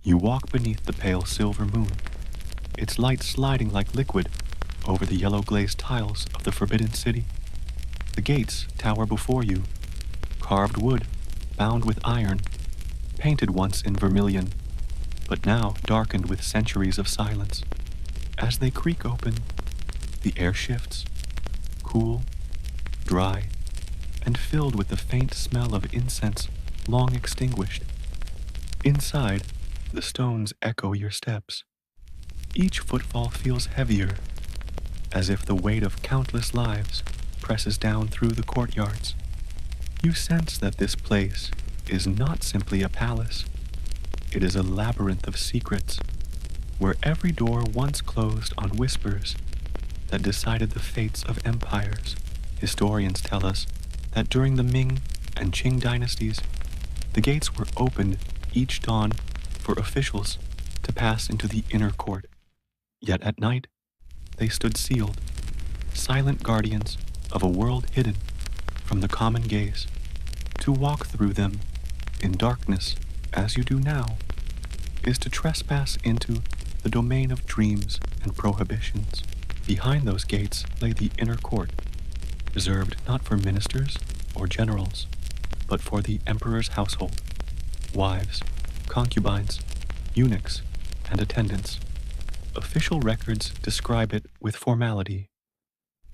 You walk beneath the pale silver moon, its light sliding like liquid over the yellow glazed tiles of the forbidden city. The gates tower before you, carved wood, bound with iron, painted once in vermilion, but now darkened with centuries of silence. As they creak open, the air shifts, cool, dry, and filled with the faint smell of incense long extinguished. Inside, the stones echo your steps. Each footfall feels heavier, as if the weight of countless lives presses down through the courtyards. You sense that this place is not simply a palace. It is a labyrinth of secrets, where every door once closed on whispers that decided the fates of empires. Historians tell us that during the Ming and Qing dynasties, the gates were opened each dawn for officials to pass into the inner court. Yet at night, they stood sealed, silent guardians of a world hidden from the common gaze. To walk through them in darkness, as you do now, is to trespass into the domain of dreams and prohibitions. Behind those gates lay the inner court, reserved not for ministers or generals, but for the emperor's household, wives, concubines, eunuchs, and attendants. Official records describe it with formality,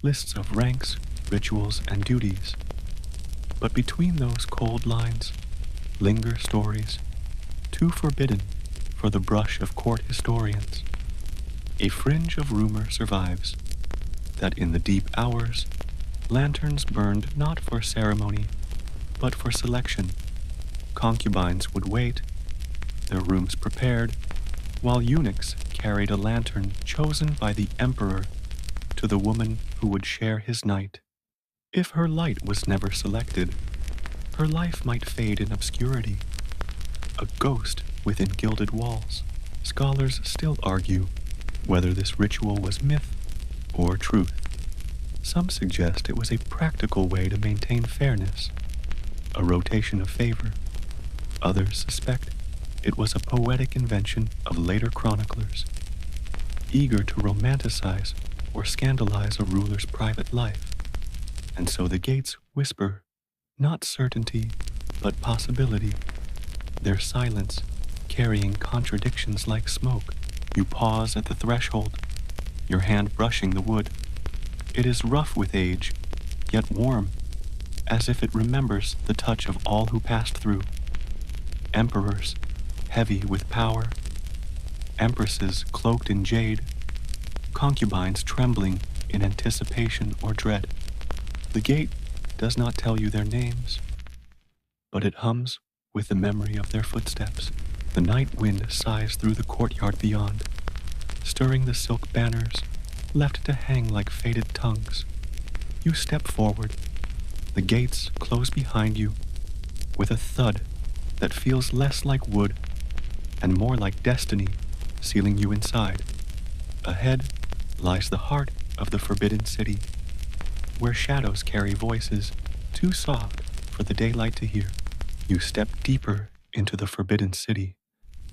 lists of ranks, rituals, and duties. But between those cold lines linger stories, too forbidden for the brush of court historians. A fringe of rumor survives that in the deep hours, lanterns burned not for ceremony, but for selection. Concubines would wait, their rooms prepared, while eunuchs carried a lantern chosen by the emperor to the woman who would share his night. If her light was never selected, her life might fade in obscurity, a ghost within gilded walls. Scholars still argue whether this ritual was myth or truth. Some suggest it was a practical way to maintain fairness, a rotation of favor. Others suspect it was a poetic invention of later chroniclers, eager to romanticize or scandalize a ruler's private life. And so the gates whisper, not certainty, but possibility, their silence carrying contradictions like smoke. You pause at the threshold, your hand brushing the wood. It is rough with age, yet warm, as if it remembers the touch of all who passed through. Emperors, heavy with power, empresses cloaked in jade, concubines trembling in anticipation or dread. The gate does not tell you their names, but it hums with the memory of their footsteps. The night wind sighs through the courtyard beyond, stirring the silk banners left to hang like faded tongues. You step forward. The gates close behind you with a thud that feels less like wood and more like destiny sealing you inside. Ahead lies the heart of the forbidden city, where shadows carry voices too soft for the daylight to hear. You step deeper into the forbidden city,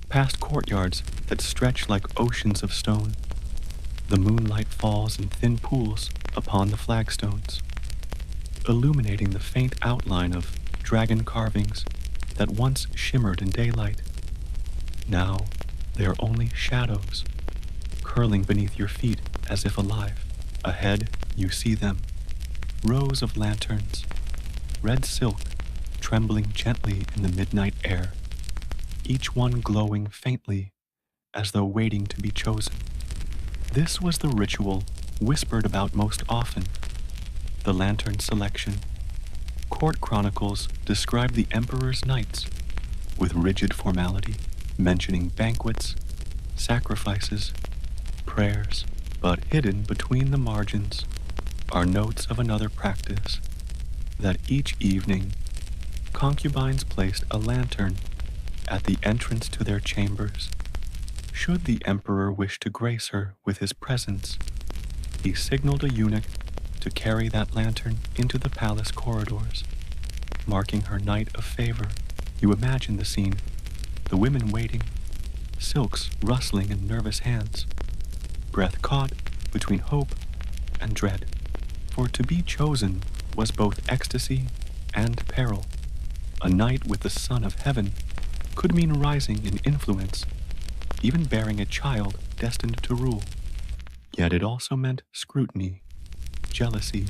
past courtyards that stretch like oceans of stone. The moonlight falls in thin pools upon the flagstones, illuminating the faint outline of dragon carvings that once shimmered in daylight. Now they are only shadows, curling beneath your feet as if alive. Ahead, you see them, rows of lanterns, red silk trembling gently in the midnight air, each one glowing faintly as though waiting to be chosen. This was the ritual whispered about most often, the lantern selection. Court chronicles describe the emperor's nights with rigid formality, mentioning banquets, sacrifices, prayers, but hidden between the margins are notes of another practice, that each evening concubines placed a lantern at the entrance to their chambers. Should the emperor wish to grace her with his presence, he signaled a eunuch to carry that lantern into the palace corridors, marking her night of favor. You imagine the scene, the women waiting, silks rustling in nervous hands, breath caught between hope and dread. For to be chosen was both ecstasy and peril. A night with the Son of Heaven could mean rising in influence, even bearing a child destined to rule. Yet it also meant scrutiny, jealousy,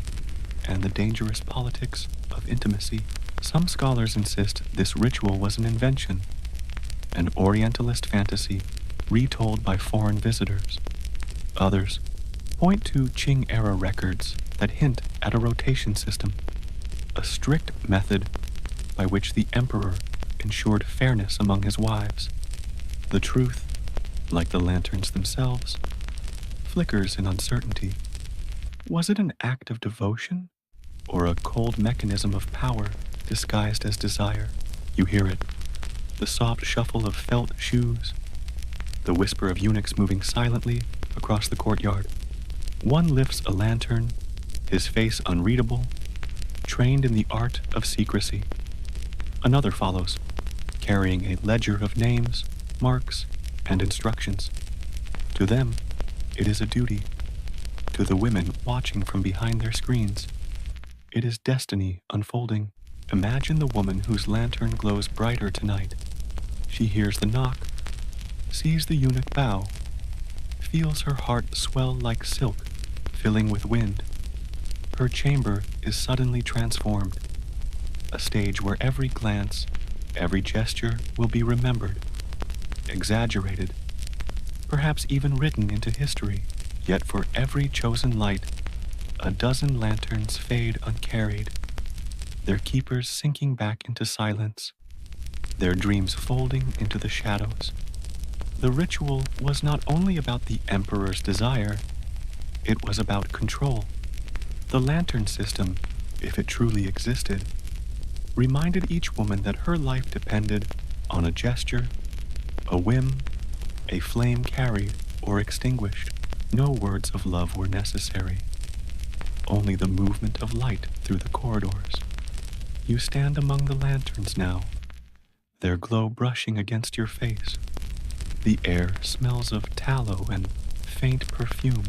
and the dangerous politics of intimacy. Some scholars insist this ritual was an invention, an Orientalist fantasy retold by foreign visitors. Others point to Qing-era records that hint at a rotation system, a strict method by which the emperor ensured fairness among his wives. The truth, like the lanterns themselves, flickers in uncertainty. Was it an act of devotion or a cold mechanism of power disguised as desire? You hear it, the soft shuffle of felt shoes, the whisper of eunuchs moving silently across the courtyard. One lifts a lantern, his face unreadable, trained in the art of secrecy. Another follows, carrying a ledger of names, marks, and instructions. To them, it is a duty. To the women watching from behind their screens, it is destiny unfolding. Imagine the woman whose lantern glows brighter tonight. She hears the knock, sees the eunuch bow, feels her heart swell like silk, filling with wind. Her chamber is suddenly transformed, a stage where every glance, every gesture will be remembered, exaggerated, perhaps even written into history. Yet for every chosen light, a dozen lanterns fade uncarried, their keepers sinking back into silence, their dreams folding into the shadows. The ritual was not only about the emperor's desire, it was about control. The lantern system, if it truly existed, reminded each woman that her life depended on a gesture, a whim, a flame carried or extinguished. No words of love were necessary, only the movement of light through the corridors. You stand among the lanterns now, their glow brushing against your face. The air smells of tallow and faint perfume,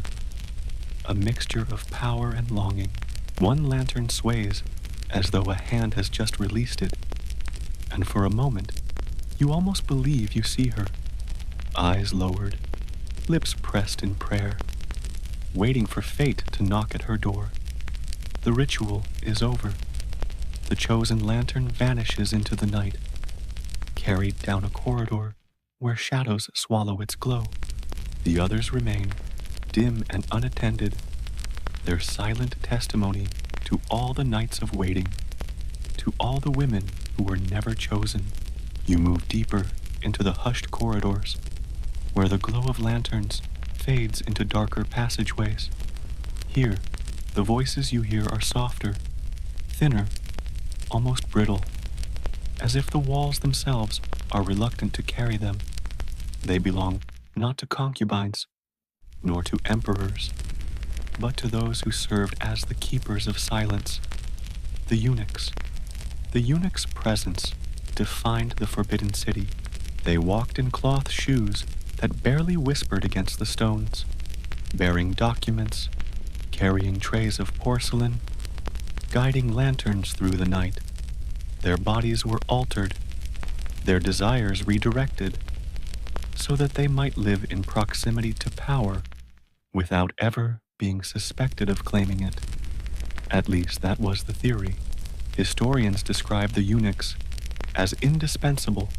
a mixture of power and longing. One lantern sways as though a hand has just released it, and for a moment, you almost believe you see her, eyes lowered, lips pressed in prayer, waiting for fate to knock at her door. The ritual is over. The chosen lantern vanishes into the night, carried down a corridor where shadows swallow its glow. The others remain, dim and unattended, their silent testimony to all the nights of waiting, to all the women who were never chosen. You move deeper into the hushed corridors, where the glow of lanterns fades into darker passageways. Here, the voices you hear are softer, thinner, almost brittle, as if the walls themselves are reluctant to carry them. They belong not to concubines, nor to emperors, but to those who served as the keepers of silence, the eunuchs. The eunuchs' presence defined the forbidden city. They walked in cloth shoes that barely whispered against the stones, bearing documents, carrying trays of porcelain, guiding lanterns through the night. Their bodies were altered, their desires redirected, so that they might live in proximity to power without ever being suspected of claiming it. At least that was the theory. Historians describe the eunuchs as indispensable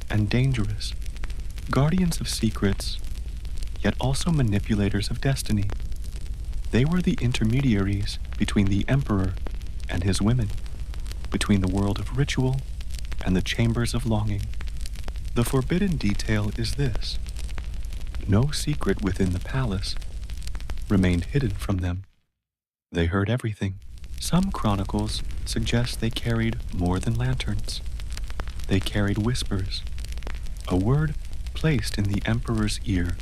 and dangerous, guardians of secrets, yet also manipulators of destiny. They were the intermediaries between the emperor and his women, between the world of ritual and the chambers of longing. The forbidden detail is this: no secret within the palace remained hidden from them. They heard everything. Some chronicles suggest they carried more than lanterns. They carried whispers, a word placed in the emperor's ear.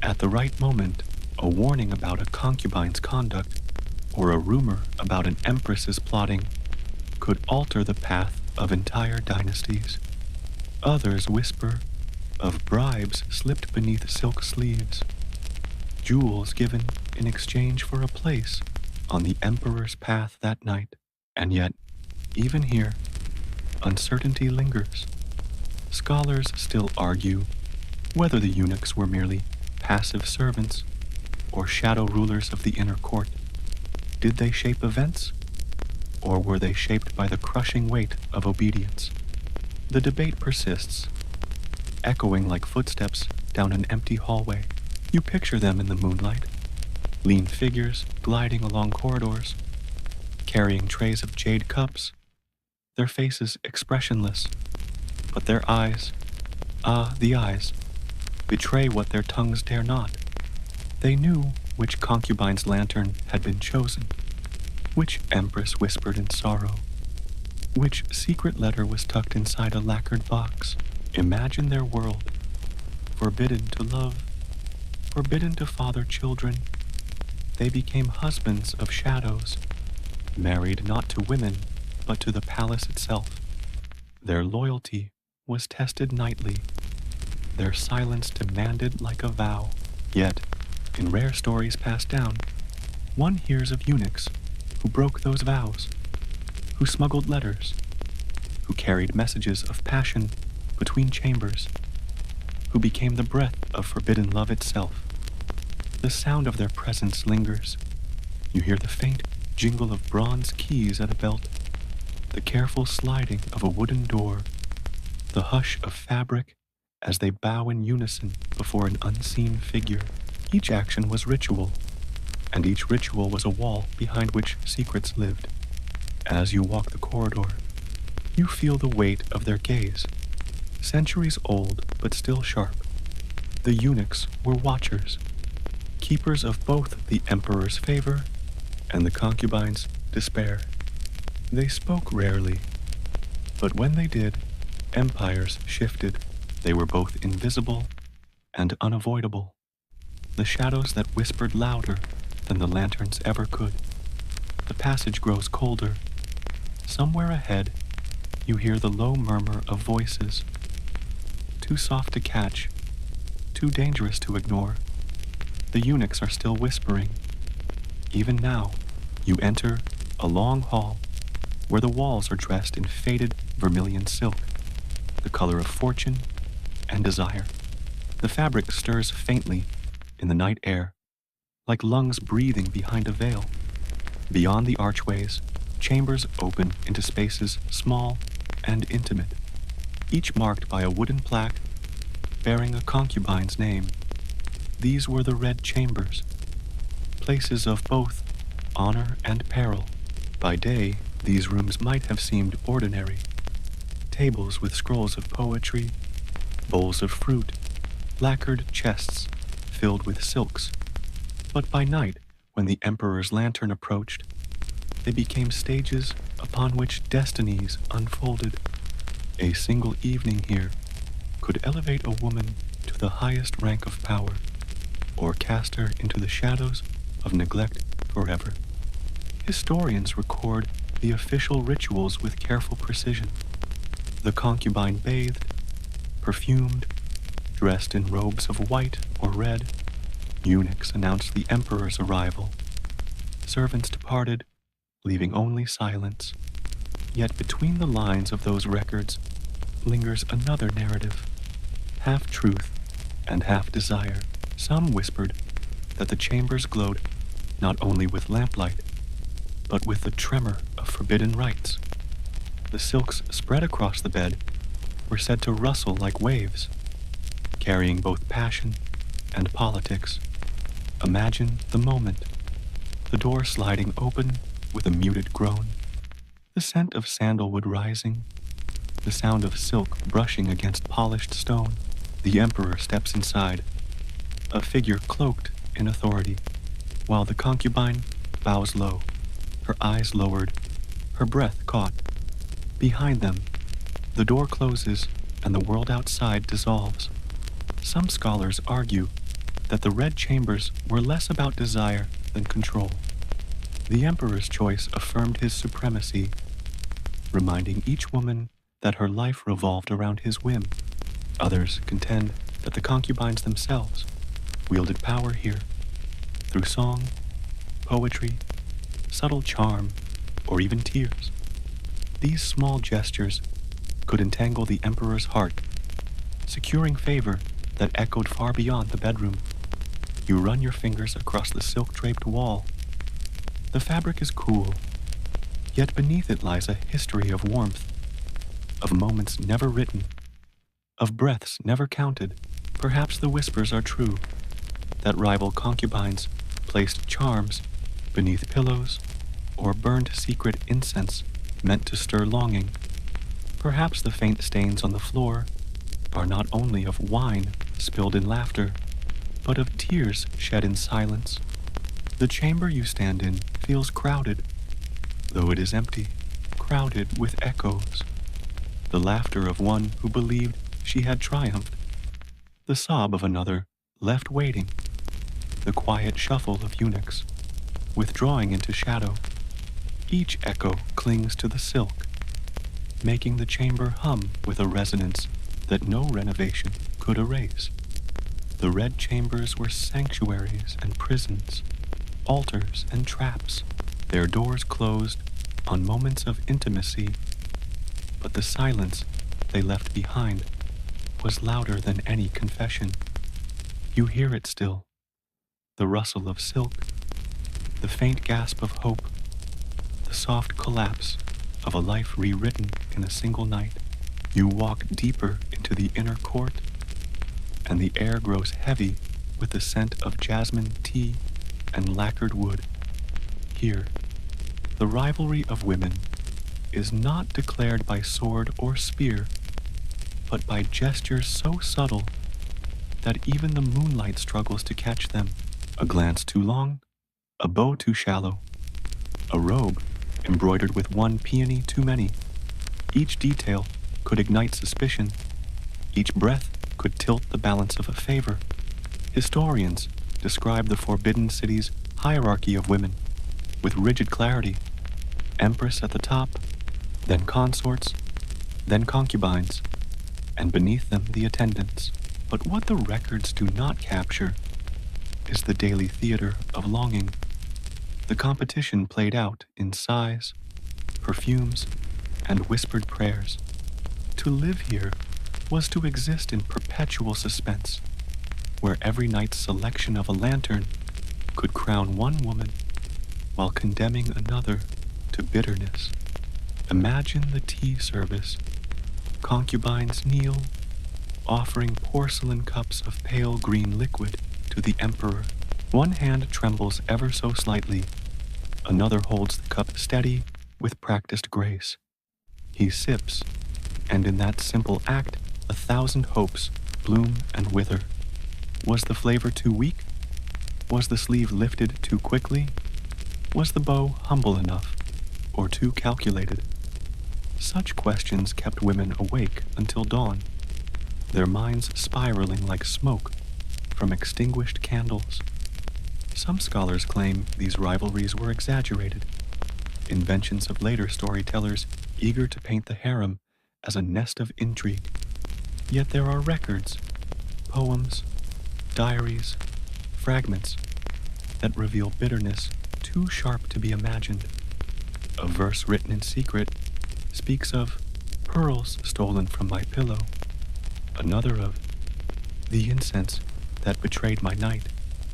At the right moment, a warning about a concubine's conduct or a rumor about an empress's plotting could alter the path of entire dynasties. Others whisper of bribes slipped beneath silk sleeves, jewels given in exchange for a place on the emperor's path that night. And yet, even here, uncertainty lingers. Scholars still argue whether the eunuchs were merely passive servants or shadow rulers of the inner court. Did they shape events, or were they shaped by the crushing weight of obedience? The debate persists, echoing like footsteps down an empty hallway. You picture them in the moonlight, lean figures gliding along corridors, carrying trays of jade cups, their faces expressionless, but their eyes, the eyes, betray what their tongues dare not. They knew which concubine's lantern had been chosen, which empress whispered in sorrow, which secret letter was tucked inside a lacquered box. Imagine their world, forbidden to love, forbidden to father children. They became husbands of shadows, married not to women, but to the palace itself. Their loyalty was tested nightly, their silence demanded like a vow. Yet, in rare stories passed down, one hears of eunuchs who broke those vows, who smuggled letters, who carried messages of passion between chambers, who became the breath of forbidden love itself. The sound of their presence lingers. You hear the faint jingle of bronze keys at a belt, the careful sliding of a wooden door, the hush of fabric as they bow in unison before an unseen figure. Each action was ritual, and each ritual was a wall behind which secrets lived. As you walk the corridor, you feel the weight of their gaze, centuries old but still sharp. The eunuchs were watchers, keepers of both the emperor's favor and the concubine's despair. They spoke rarely, but when they did, empires shifted. They were both invisible and unavoidable, the shadows that whispered louder than the lanterns ever could. The passage grows colder. Somewhere ahead, you hear the low murmur of voices, too soft to catch, too dangerous to ignore. The eunuchs are still whispering. Even now, you enter a long hall where the walls are dressed in faded vermilion silk, the color of fortune and desire. The fabric stirs faintly in the night air, like lungs breathing behind a veil. Beyond the archways, chambers open into spaces small and intimate, each marked by a wooden plaque bearing a concubine's name. These were the red chambers, places of both honor and peril. By day, these rooms might have seemed ordinary. Tables with scrolls of poetry, bowls of fruit, lacquered chests filled with silks. But by night, when the emperor's lantern approached, they became stages upon which destinies unfolded. A single evening here could elevate a woman to the highest rank of power, or cast her into the shadows of neglect forever. Historians record the official rituals with careful precision. The concubine bathed, perfumed, dressed in robes of white or red. Eunuchs announced the emperor's arrival. Servants departed, leaving only silence. Yet between the lines of those records lingers another narrative, half truth and half desire. Some whispered that the chambers glowed not only with lamplight, but with the tremor of forbidden rites. The silks spread across the bed were said to rustle like waves, carrying both passion and politics. Imagine the moment, the door sliding open with a muted groan, the scent of sandalwood rising, the sound of silk brushing against polished stone. The emperor steps inside, a figure cloaked in authority, while the concubine bows low, her eyes lowered, her breath caught. Behind them, the door closes and the world outside dissolves. Some scholars argue that the red chambers were less about desire than control. The emperor's choice affirmed his supremacy, reminding each woman that her life revolved around his whim. Others contend that the concubines themselves wielded power here through song, poetry, subtle charm, or even tears. These small gestures could entangle the emperor's heart, securing favor that echoed far beyond the bedroom. You run your fingers across the silk-draped wall. The fabric is cool, yet beneath it lies a history of warmth, of moments never written, of breaths never counted. Perhaps the whispers are true, that rival concubines placed charms beneath pillows or burned secret incense meant to stir longing. Perhaps the faint stains on the floor are not only of wine spilled in laughter, but of tears shed in silence. The chamber you stand in feels crowded, though it is empty, crowded with echoes. The laughter of one who believed she had triumphed, the sob of another left waiting, the quiet shuffle of eunuchs withdrawing into shadow. Each echo clings to the silk, making the chamber hum with a resonance that no renovation could erase. The red chambers were sanctuaries and prisons, altars and traps, their doors closed on moments of intimacy, but the silence they left behind was louder than any confession. You hear it still, the rustle of silk, the faint gasp of hope, the soft collapse of a life rewritten in a single night. You walk deeper into the inner court, and the air grows heavy with the scent of jasmine tea and lacquered wood. Here, the rivalry of women is not declared by sword or spear, but by gestures so subtle that even the moonlight struggles to catch them. A glance too long, a bow too shallow, a robe embroidered with one peony too many. Each detail could ignite suspicion. Each breath could tilt the balance of a favor. Historians describe the forbidden city's hierarchy of women with rigid clarity. Empress at the top, then consorts, then concubines, and beneath them the attendants. But what the records do not capture is the daily theater of longing. The competition played out in sighs, perfumes, and whispered prayers. To live here was to exist in perpetual suspense, where every night's selection of a lantern could crown one woman while condemning another to bitterness. Imagine the tea service. Concubines kneel, offering porcelain cups of pale green liquid to the emperor. One hand trembles ever so slightly. Another holds the cup steady with practiced grace. He sips, and in that simple act, 1,000 hopes bloom and wither. Was the flavor too weak? Was the sleeve lifted too quickly? Was the bow humble enough, or too calculated? Such questions kept women awake until dawn, their minds spiraling like smoke from extinguished candles. Some scholars claim these rivalries were exaggerated, inventions of later storytellers eager to paint the harem as a nest of intrigue. Yet there are records, poems, diaries, fragments that reveal bitterness too sharp to be imagined. A verse written in secret speaks of pearls stolen from my pillow, another of the incense that betrayed my night.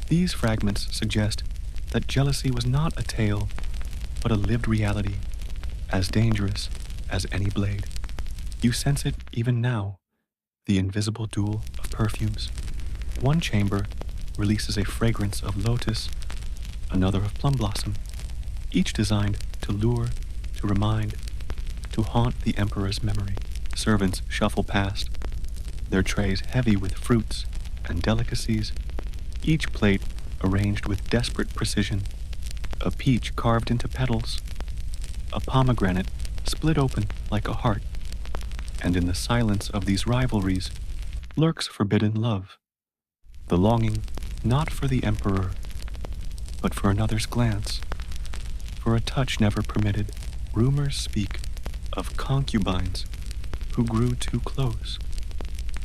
These fragments suggest that jealousy was not a tale, but a lived reality, as dangerous as any blade. You sense it even now, the invisible duel of perfumes. One chamber releases a fragrance of lotus, another of plum blossom, each designed to lure, to remind, to haunt the emperor's memory. Servants shuffle past, their trays heavy with fruits and delicacies, each plate arranged with desperate precision. A peach carved into petals, a pomegranate split open like a heart. And in the silence of these rivalries lurks forbidden love, the longing not for the emperor, but for another's glance, for a touch never permitted. Rumors speak of concubines who grew too close,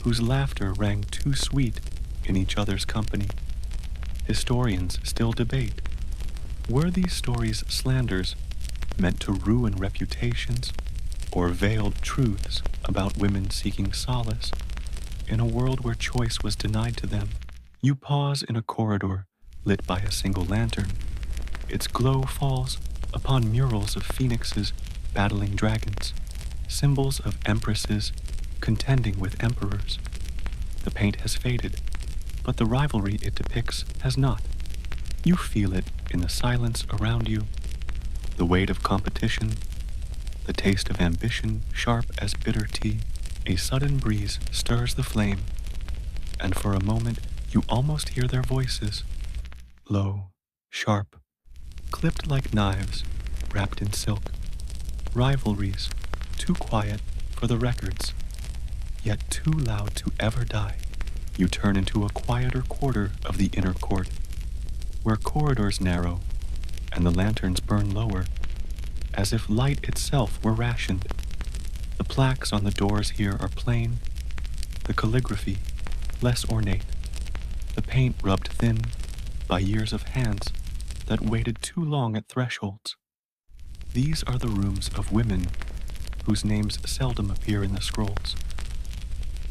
whose laughter rang too sweet in each other's company. Historians still debate. Were these stories slanders meant to ruin reputations or veiled truths about women seeking solace in a world where choice was denied to them? You pause in a corridor lit by a single lantern. Its glow falls upon murals of phoenixes battling dragons, symbols of empresses contending with emperors. The paint has faded, but the rivalry it depicts has not. You feel it in the silence around you, the weight of competition, the taste of ambition sharp as bitter tea. A sudden breeze stirs the flame, and for a moment you almost hear their voices, low, sharp, clipped like knives, wrapped in silk. Rivalries, too quiet for the records, yet too loud to ever die. You turn into a quieter quarter of the inner court, where corridors narrow and the lanterns burn lower, as if light itself were rationed. The plaques on the doors here are plain, the calligraphy less ornate, the paint rubbed thin by years of hands that waited too long at thresholds. These are the rooms of women whose names seldom appear in the scrolls.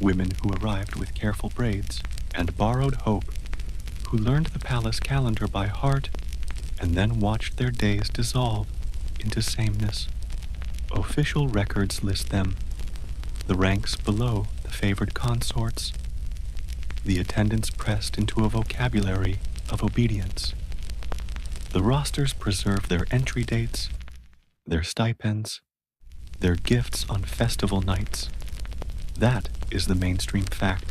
Women who arrived with careful braids and borrowed hope, who learned the palace calendar by heart and then watched their days dissolve into sameness. Official records list them, the ranks below the favored consorts, the attendants pressed into a vocabulary of obedience. The rosters preserve their entry dates, their stipends, their gifts on festival nights. That is the mainstream fact,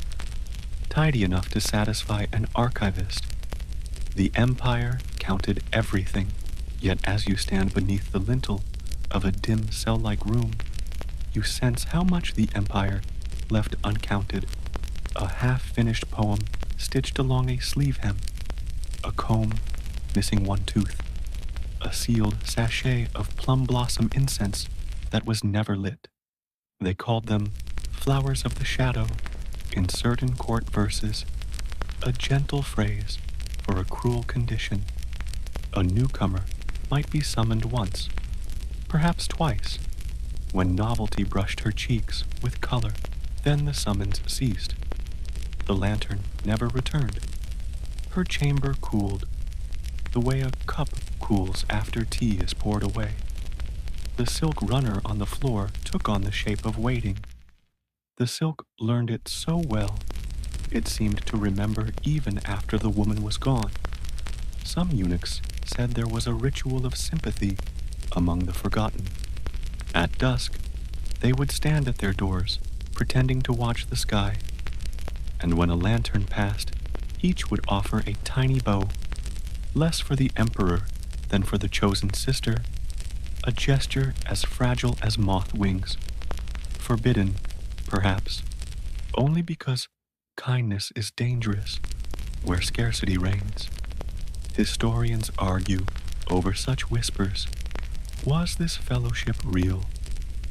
tidy enough to satisfy an archivist. The empire counted everything, yet as you stand beneath the lintel of a dim cell-like room, you sense how much the empire left uncounted. A half-finished poem stitched along a sleeve hem, a comb missing one tooth, a sealed sachet of plum blossom incense that was never lit. They called them flowers of the shadow in certain court verses, a gentle phrase for a cruel condition. A newcomer might be summoned once, perhaps twice, when novelty brushed her cheeks with color. Then the summons ceased. The lantern never returned. Her chamber cooled, the way a cup cools after tea is poured away. The silk runner on the floor took on the shape of waiting. The silk learned it so well, it seemed to remember even after the woman was gone. Some eunuchs said there was a ritual of sympathy among the forgotten. At dusk, they would stand at their doors, pretending to watch the sky, and when a lantern passed, each would offer a tiny bow, less for the emperor than for the chosen sister, a gesture as fragile as moth wings, forbidden, perhaps, only because kindness is dangerous where scarcity reigns. Historians argue over such whispers. Was this fellowship real,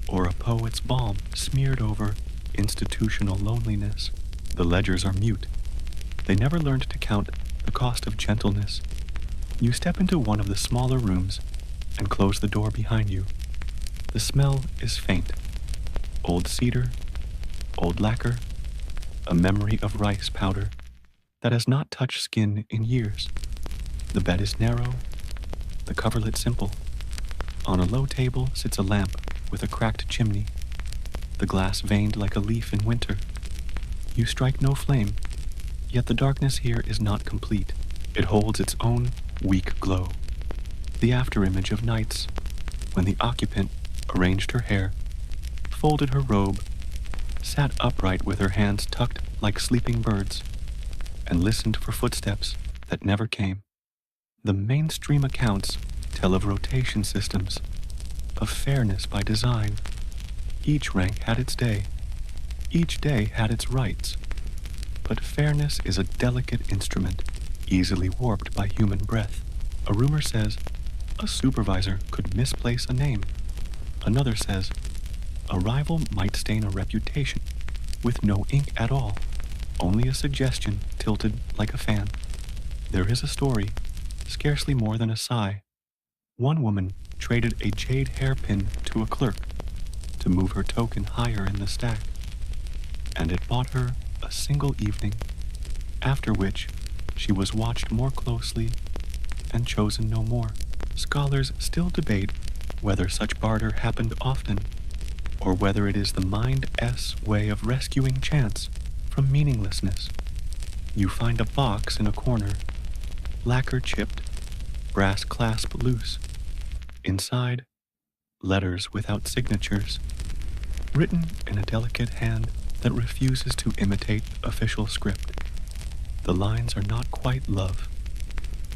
or a poet's balm smeared over institutional loneliness? The ledgers are mute. They never learned to count the cost of gentleness. You step into one of the smaller rooms and close the door behind you. The smell is faint. Old cedar, old lacquer, a memory of rice powder that has not touched skin in years. The bed is narrow, the coverlet simple. On a low table sits a lamp with a cracked chimney, the glass veined like a leaf in winter. You strike no flame, yet the darkness here is not complete. It holds its own weak glow, the afterimage of nights when the occupant arranged her hair, folded her robe, sat upright with her hands tucked like sleeping birds, and listened for footsteps that never came. The mainstream accounts tell of rotation systems, of fairness by design. Each rank had its day. Each day had its rights. But fairness is a delicate instrument, easily warped by human breath. A rumor says a supervisor could misplace a name. Another says a rival might stain a reputation. with no ink at all, only a suggestion tilted like a fan. There is a story, scarcely more than a sigh. One woman traded a jade hairpin to a clerk to move her token higher in the stack, and it bought her a single evening, after which she was watched more closely and chosen no more. Scholars still debate whether such barter happened often, or whether it is the mind-s way of rescuing chance from meaninglessness. You find a box in a corner, lacquer chipped, brass clasp loose. Inside, letters without signatures, written in a delicate hand that refuses to imitate official script. The lines are not quite love,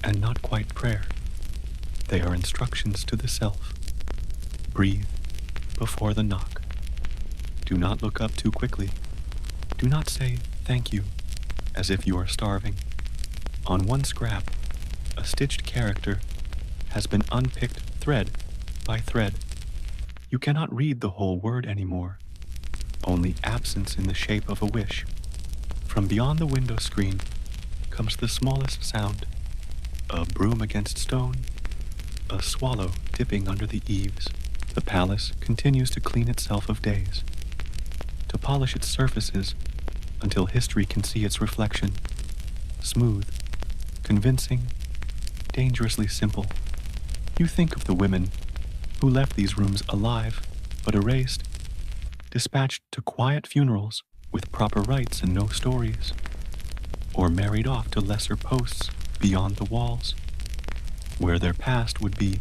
and not quite prayer. They are instructions to the self. Breathe before the knock. Do not look up too quickly. Do not say thank you as if you are starving. On one scrap, a stitched character has been unpicked thread by thread. You cannot read the whole word anymore, only absence in the shape of a wish. From beyond the window screen comes the smallest sound, a broom against stone, a swallow dipping under the eaves. The palace continues to clean itself of days, to polish its surfaces until history can see its reflection. Smooth, convincing, dangerously simple. You think of the women who left these rooms alive but erased, dispatched to quiet funerals with proper rites and no stories, or married off to lesser posts beyond the walls, where their past would be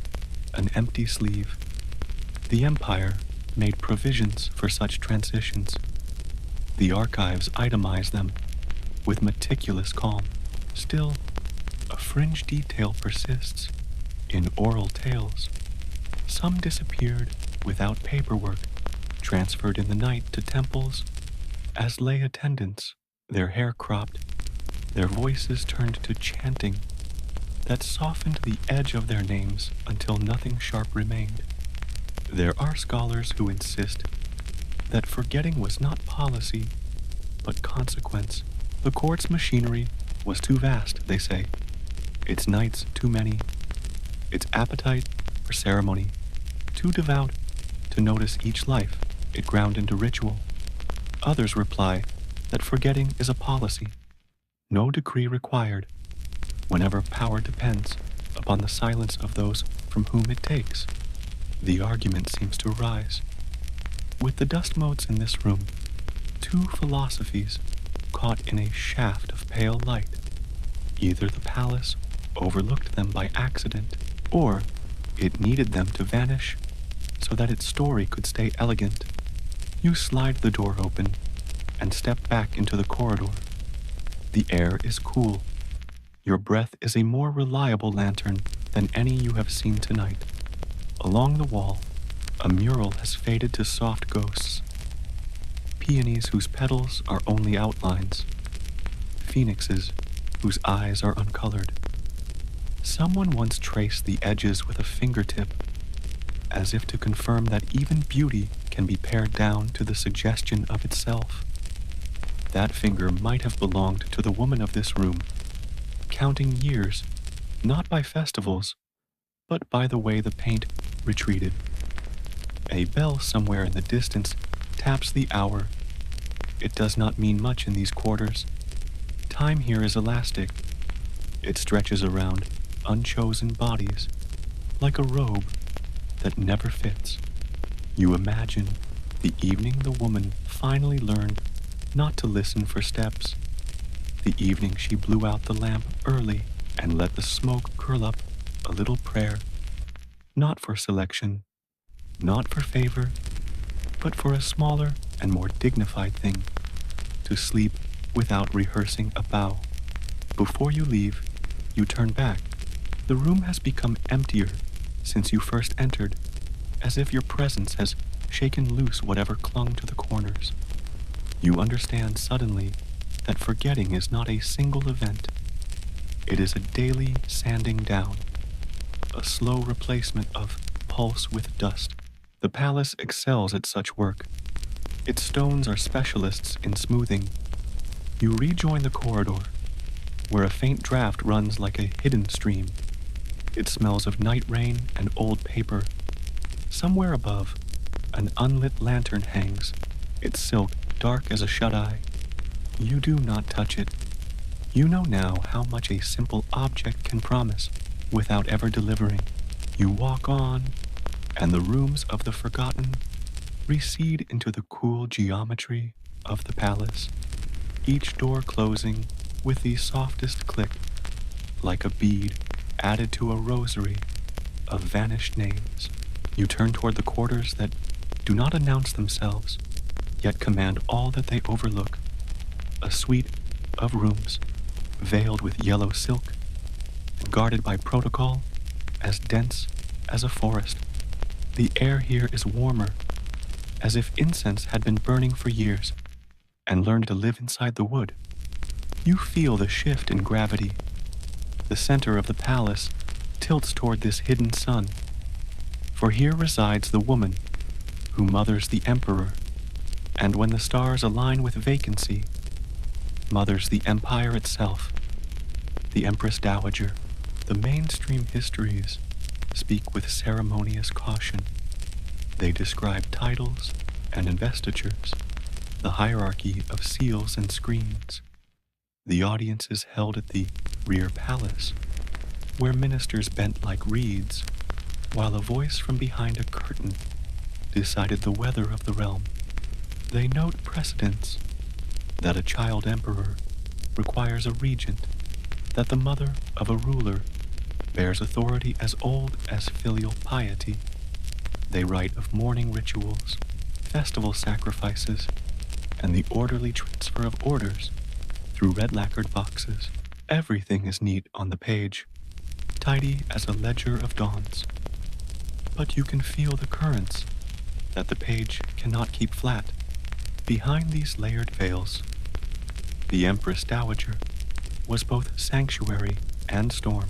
an empty sleeve. The Empire made provisions for such transitions. The archives itemize them with meticulous calm. Still, a fringe detail persists in oral tales. Some disappeared without paperwork, transferred in the night to temples as lay attendants, their hair cropped, their voices turned to chanting that softened the edge of their names until nothing sharp remained. There are scholars who insist that forgetting was not policy, but consequence. The court's machinery was too vast, they say, its nights too many, its appetite for ceremony too devout to notice each life it ground into ritual. Others reply that forgetting is a policy, no decree required, whenever power depends upon the silence of those from whom it takes. The argument seems to arise. With the dust motes in this room, two philosophies caught in a shaft of pale light. Either the palace overlooked them by accident, or it needed them to vanish so that its story could stay elegant. You slide the door open and step back into the corridor. The air is cool. Your breath is a more reliable lantern than any you have seen tonight. Along the wall, a mural has faded to soft ghosts. Peonies whose petals are only outlines. Phoenixes whose eyes are uncolored. Someone once traced the edges with a fingertip, as if to confirm that even beauty can be pared down to the suggestion of itself. That finger might have belonged to the woman of this room, counting years, not by festivals, but by the way the paint retreated. A bell somewhere in the distance taps the hour. It does not mean much in these quarters. Time here is elastic. It stretches around unchosen bodies, like a robe that never fits. You imagine the evening the woman finally learned not to listen for steps, the evening she blew out the lamp early and let the smoke curl up a little prayer, not for selection, not for favor, but for a smaller and more dignified thing, to sleep without rehearsing a bow. Before you leave, you turn back. The room has become emptier since you first entered, as if your presence has shaken loose whatever clung to the corners. You understand suddenly that forgetting is not a single event. It is a daily sanding down, a slow replacement of pulse with dust. The palace excels at such work. Its stones are specialists in smoothing. You rejoin the corridor, where a faint draft runs like a hidden stream. It smells of night rain and old paper. Somewhere above, an unlit lantern hangs, its silk dark as a shut-eye. You do not touch it. You know now how much a simple object can promise without ever delivering. You walk on, and the rooms of the forgotten recede into the cool geometry of the palace, each door closing with the softest click, like a bead added to a rosary of vanished names. You turn toward the quarters that do not announce themselves, yet command all that they overlook. A suite of rooms, veiled with yellow silk, and guarded by protocol as dense as a forest. The air here is warmer, as if incense had been burning for years and learned to live inside the wood. You feel the shift in gravity. The center of the palace tilts toward this hidden sun, for here resides the woman who mothers the emperor, and when the stars align with vacancy, mothers the empire itself, the Empress Dowager. The mainstream histories speak with ceremonious caution. They describe titles and investitures, the hierarchy of seals and screens. The audience is held at the rear palace, where ministers bent like reeds, while a voice from behind a curtain decided the weather of the realm. They note precedents, that a child emperor requires a regent, that the mother of a ruler bears authority as old as filial piety. They write of mourning rituals, festival sacrifices, and the orderly transfer of orders through red-lacquered boxes. Everything is neat on the page, tidy as a ledger of dawns. But you can feel the currents that the page cannot keep flat. Behind these layered veils, the Empress Dowager was both sanctuary and storm.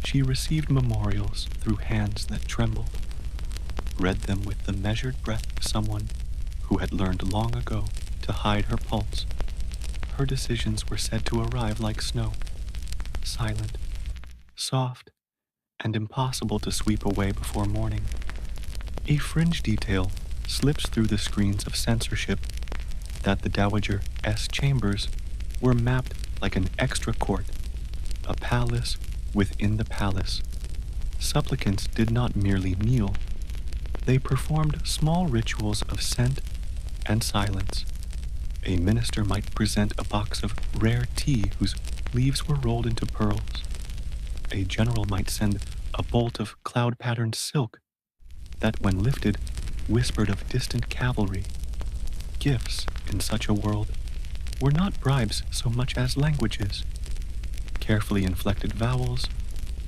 She received memorials through hands that trembled, read them with the measured breath of someone who had learned long ago to hide her pulse. Her decisions were said to arrive like snow, silent, soft, and impossible to sweep away before morning. A fringe detail slips through the screens of censorship that the Dowager S chambers were mapped like an extra court, a palace within the palace. Supplicants did not merely kneel. They performed small rituals of scent and silence. A minister might present a box of rare tea whose leaves were rolled into pearls. A general might send a bolt of cloud-patterned silk that, when lifted, whispered of distant cavalry. Gifts in such a world were not bribes so much as languages. Carefully inflected vowels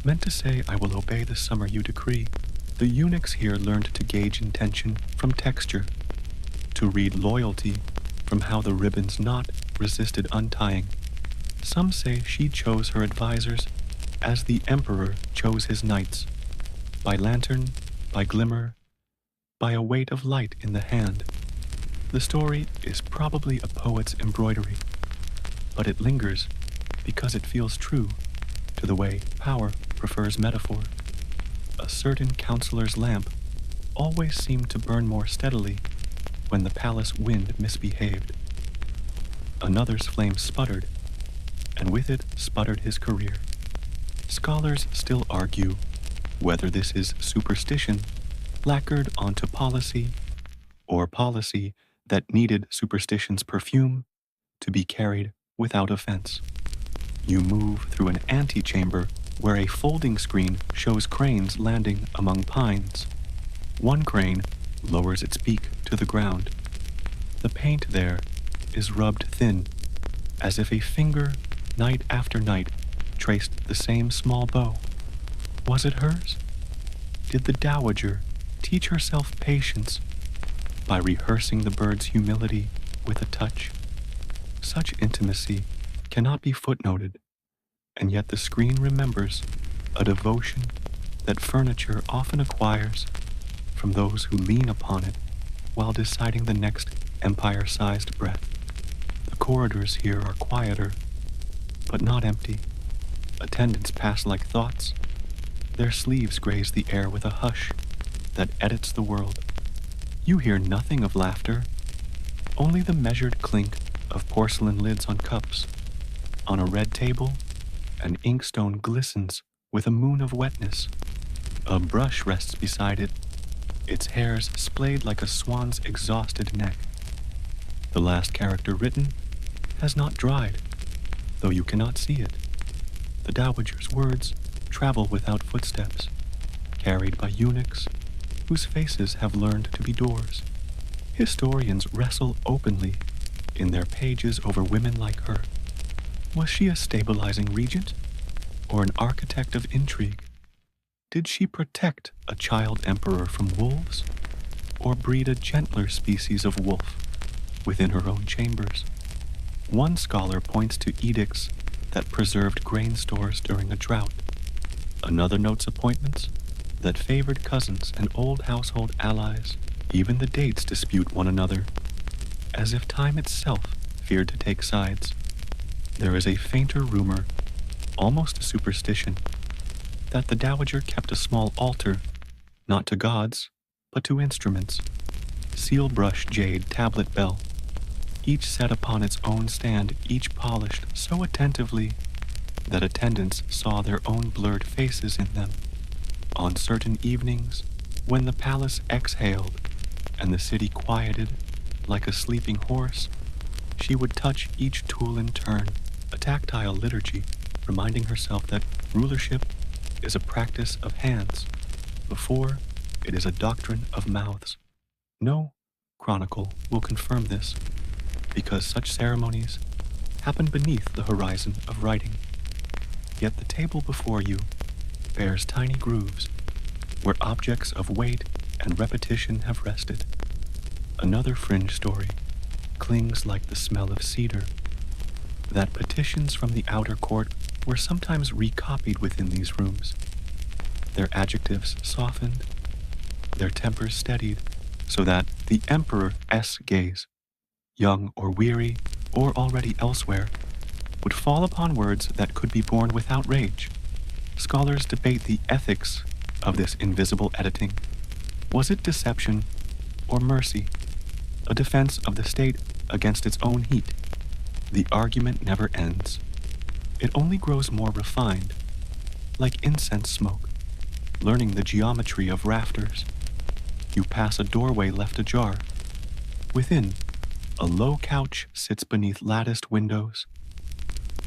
meant to say, "I will obey the summer you decree." The eunuchs here learned to gauge intention from texture, to read loyalty from how the ribbon's knot resisted untying. Some say she chose her advisors as the emperor chose his knights, by lantern, by glimmer, by a weight of light in the hand. The story is probably a poet's embroidery, but it lingers because it feels true to the way power prefers metaphor. A certain counselor's lamp always seemed to burn more steadily when the palace wind misbehaved. Another's flame sputtered, and with it sputtered his career. Scholars still argue whether this is superstition lacquered onto policy, or policy that needed superstition's perfume to be carried without offense. You move through an antechamber where a folding screen shows cranes landing among pines. One crane lowers its beak to the ground. The paint there is rubbed thin, as if a finger, night after night, traced the same small bow. Was it hers? Did the Dowager teach herself patience by rehearsing the bird's humility with a touch? Such intimacy cannot be footnoted, and yet the screen remembers a devotion that furniture often acquires from those who lean upon it while deciding the next empire-sized breath. The corridors here are quieter, but not empty. Attendants pass like thoughts. Their sleeves graze the air with a hush that edits the world. You hear nothing of laughter, only the measured clink of porcelain lids on cups. On a red table, an inkstone glistens with a moon of wetness. A brush rests beside it, its hairs splayed like a swan's exhausted neck. The last character written has not dried, though you cannot see it. The dowager's words travel without footsteps, carried by eunuchs whose faces have learned to be doors. Historians wrestle openly in their pages over women like her. Was she a stabilizing regent, or an architect of intrigue? Did she protect a child emperor from wolves, or breed a gentler species of wolf within her own chambers? One scholar points to edicts that preserved grain stores during a drought. Another notes appointments that favored cousins and old household allies. Even the dates dispute one another, as if time itself feared to take sides. There is a fainter rumor, almost a superstition, that the dowager kept a small altar, not to gods, but to instruments. Seal brush, jade, tablet, bell, each set upon its own stand, each polished so attentively that attendants saw their own blurred faces in them. On certain evenings, when the palace exhaled and the city quieted like a sleeping horse, she would touch each tool in turn, a tactile liturgy, reminding herself that rulership is a practice of hands, before it is a doctrine of mouths. No chronicle will confirm this, because such ceremonies happen beneath the horizon of writing. Yet the table before you bears tiny grooves where objects of weight and repetition have rested. Another fringe story clings like the smell of cedar, that petitions from the outer court were sometimes recopied within these rooms, their adjectives softened, their tempers steadied, so that the emperor's gaze, young or weary or already elsewhere, would fall upon words that could be borne without rage. Scholars debate the ethics of this invisible editing. Was it deception or mercy, a defense of the state against its own heat? The argument never ends. It only grows more refined, like incense smoke, learning the geometry of rafters. You pass a doorway left ajar. Within, a low couch sits beneath latticed windows,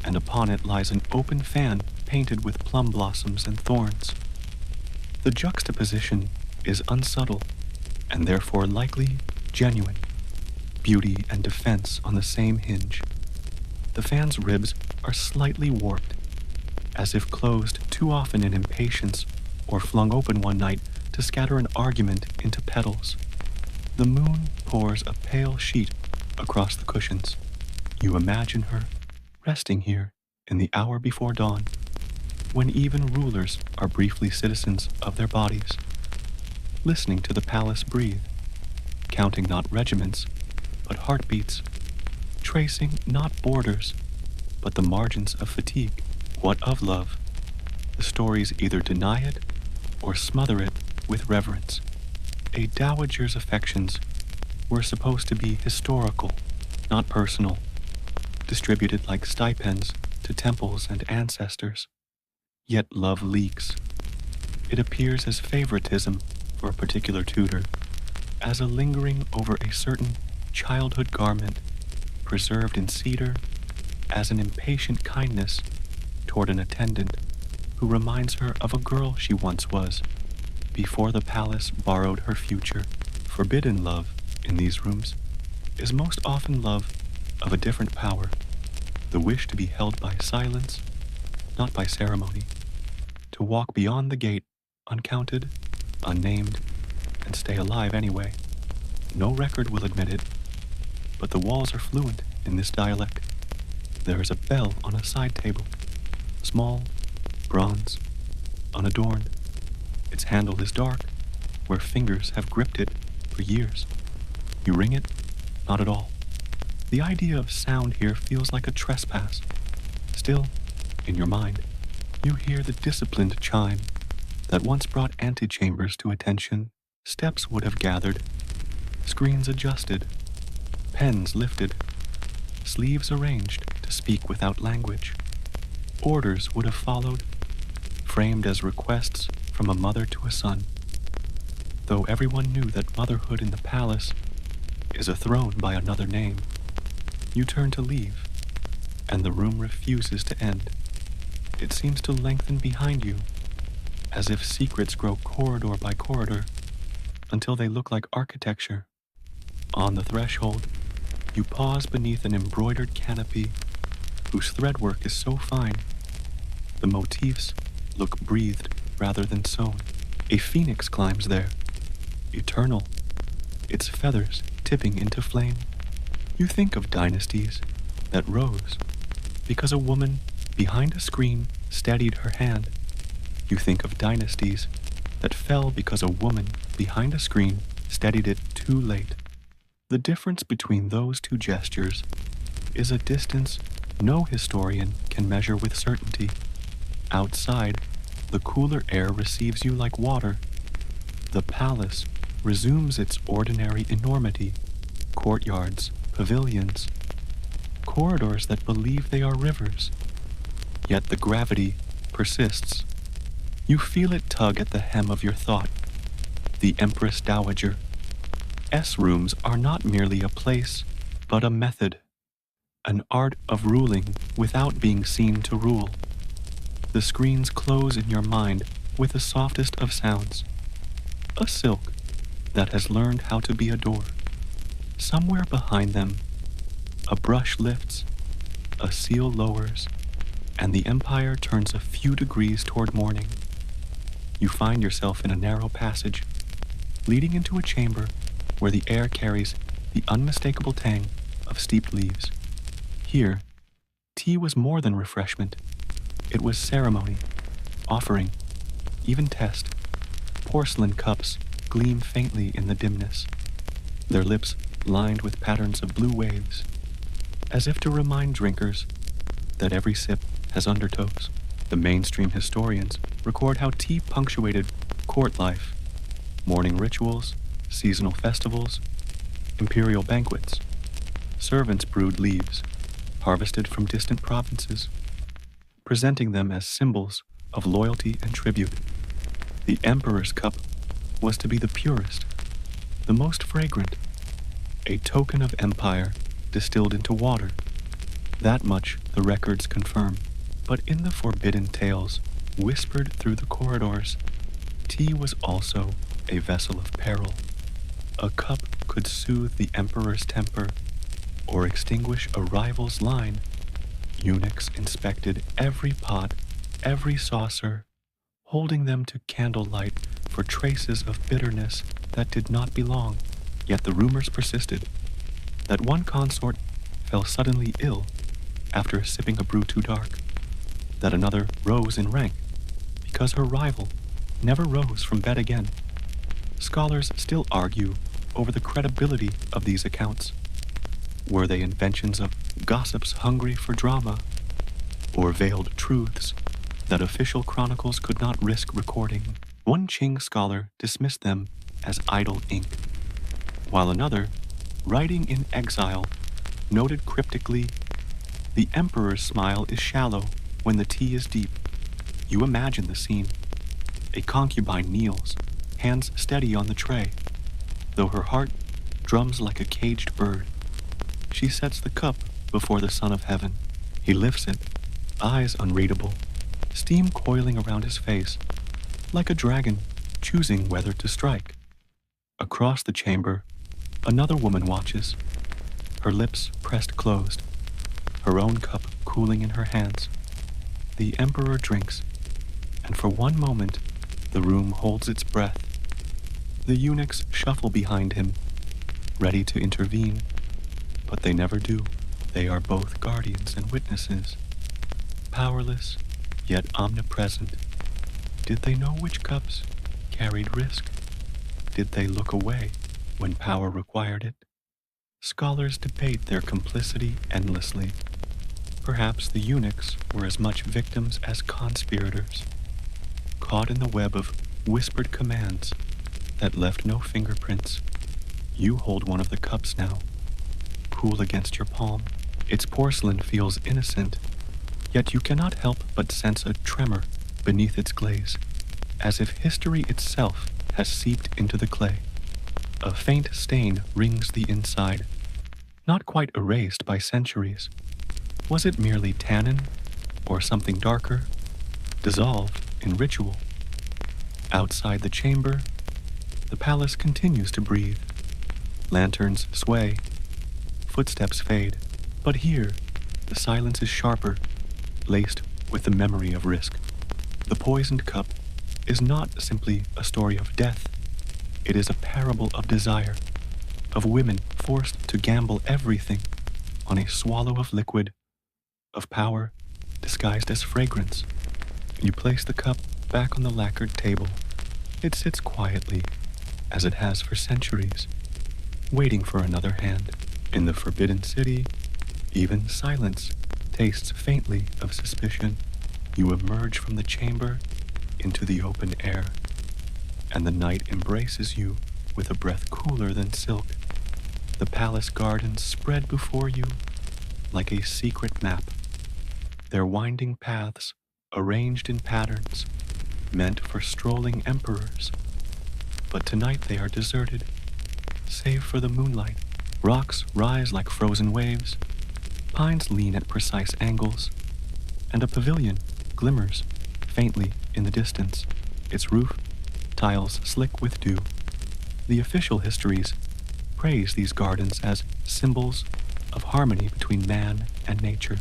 and upon it lies an open fan painted with plum blossoms and thorns. The juxtaposition is unsubtle, and therefore likely genuine. Beauty and defense on the same hinge. The fan's ribs are slightly warped, as if closed too often in impatience or flung open one night to scatter an argument into petals. The moon pours a pale sheet across the cushions. You imagine her resting here in the hour before dawn, when even rulers are briefly citizens of their bodies, listening to the palace breathe, counting not regiments, but heartbeats, tracing not borders, but the margins of fatigue. What of love? The stories either deny it or smother it with reverence. A dowager's affections were supposed to be historical, not personal, distributed like stipends to temples and ancestors. Yet love leaks. It appears as favoritism for a particular tutor, as a lingering over a certain childhood garment preserved in cedar, as an impatient kindness toward an attendant who reminds her of a girl she once was, before the palace borrowed her future. Forbidden love in these rooms is most often love of a different power, the wish to be held by silence, not by ceremony, to walk beyond the gate uncounted, unnamed, and stay alive anyway. No record will admit it, but the walls are fluent in this dialect. There is a bell on a side table, small, bronze, unadorned. Its handle is dark, where fingers have gripped it for years. You ring it? Not at all. The idea of sound here feels like a trespass. Still, in your mind, you hear the disciplined chime that once brought antechambers to attention. Steps would have gathered, screens adjusted, pens lifted, sleeves arranged to speak without language. Orders would have followed, framed as requests from a mother to a son. Though everyone knew that motherhood in the palace is a throne by another name, you turn to leave, and the room refuses to end. It seems to lengthen behind you, as if secrets grow corridor by corridor until they look like architecture. On the threshold, you pause beneath an embroidered canopy whose threadwork is so fine, the motifs look breathed rather than sewn. A phoenix climbs there, eternal, its feathers tipping into flame. You think of dynasties that rose because a woman behind a screen steadied her hand. You think of dynasties that fell because a woman behind a screen steadied it too late. The difference between those two gestures is a distance no historian can measure with certainty. Outside, the cooler air receives you like water. The palace resumes its ordinary enormity, courtyards, pavilions, corridors that believe they are rivers. Yet the gravity persists. You feel it tug at the hem of your thought. The Empress Dowager. S-rooms are not merely a place, but a method, an art of ruling without being seen to rule. The screens close in your mind with the softest of sounds, a silk that has learned how to be a door. Somewhere behind them, a brush lifts, a seal lowers, and the empire turns a few degrees toward morning. You find yourself in a narrow passage, leading into a chamber where the air carries the unmistakable tang of steeped leaves. Here, tea was more than refreshment. It was ceremony, offering, even test. Porcelain cups gleam faintly in the dimness, their lips lined with patterns of blue waves, as if to remind drinkers that every sip has undertows. The mainstream historians record how tea punctuated court life, morning rituals, seasonal festivals, imperial banquets. Servants brewed leaves, harvested from distant provinces, presenting them as symbols of loyalty and tribute. The emperor's cup was to be the purest, the most fragrant, a token of empire distilled into water. That much the records confirm. But in the forbidden tales whispered through the corridors, tea was also a vessel of peril. A cup could soothe the emperor's temper or extinguish a rival's line. Eunuchs inspected every pot, every saucer, holding them to candlelight for traces of bitterness that did not belong. Yet the rumors persisted that one consort fell suddenly ill after sipping a brew too dark, that another rose in rank because her rival never rose from bed again. Scholars still argue over the credibility of these accounts. Were they inventions of gossips hungry for drama, or veiled truths that official chronicles could not risk recording? One Qing scholar dismissed them as idle ink, while another, writing in exile, noted cryptically, "The emperor's smile is shallow when the tea is deep." You imagine the scene. A concubine kneels, hands steady on the tray, though her heart drums like a caged bird. She sets the cup before the Son of Heaven. He lifts it, eyes unreadable, steam coiling around his face, like a dragon choosing whether to strike. Across the chamber, another woman watches, her lips pressed closed, her own cup cooling in her hands. The emperor drinks, and for one moment, the room holds its breath. The eunuchs shuffle behind him, ready to intervene, but they never do. They are both guardians and witnesses, powerless yet omnipresent. Did they know which cups carried risk? Did they look away when power required it? Scholars debate their complicity endlessly. Perhaps the eunuchs were as much victims as conspirators, caught in the web of whispered commands that left no fingerprints. You hold one of the cups now, cool against your palm. Its porcelain feels innocent, yet you cannot help but sense a tremor beneath its glaze, as if history itself has seeped into the clay. A faint stain rings the inside, not quite erased by centuries. Was it merely tannin, or something darker, dissolved in ritual? Outside the chamber, the palace continues to breathe. Lanterns sway, footsteps fade, but here, the silence is sharper, laced with the memory of risk. The poisoned cup is not simply a story of death. It is a parable of desire, of women forced to gamble everything on a swallow of liquid, of power disguised as fragrance. You place the cup back on the lacquered table. It sits quietly, as it has for centuries, waiting for another hand. In the forbidden city, even silence tastes faintly of suspicion. You emerge from the chamber into the open air, and the night embraces you with a breath cooler than silk. The palace gardens spread before you like a secret map, their winding paths arranged in patterns meant for strolling emperors. But tonight they are deserted, save for the moonlight. Rocks rise like frozen waves, pines lean at precise angles, and a pavilion glimmers faintly in the distance, its roof tiles slick with dew. The official histories praise these gardens as symbols of harmony between man and nature.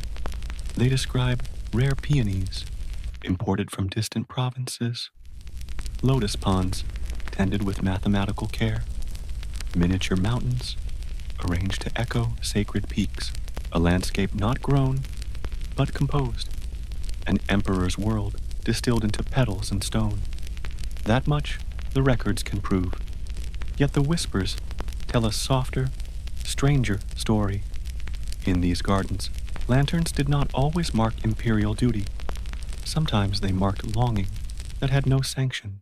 They describe rare peonies imported from distant provinces, lotus ponds tended with mathematical care, miniature mountains arranged to echo sacred peaks, a landscape not grown, but composed, an emperor's world distilled into petals and stone. That much the records can prove. Yet the whispers tell a softer, stranger story. In these gardens, lanterns did not always mark imperial duty. Sometimes they marked longing that had no sanction.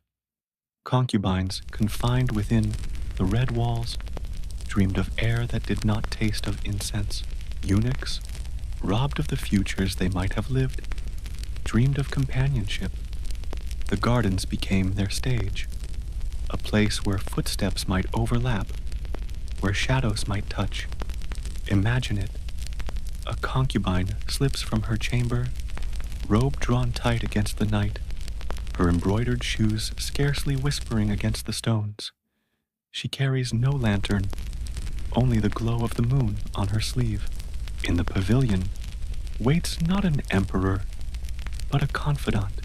Concubines confined within the red walls dreamed of air that did not taste of incense. Eunuchs, robbed of the futures they might have lived, dreamed of companionship. The gardens became their stage, a place where footsteps might overlap, where shadows might touch. Imagine it. A concubine slips from her chamber, robe drawn tight against the night, her embroidered shoes scarcely whispering against the stones. She carries no lantern, only the glow of the moon on her sleeve. In the pavilion waits not an emperor, but a confidant,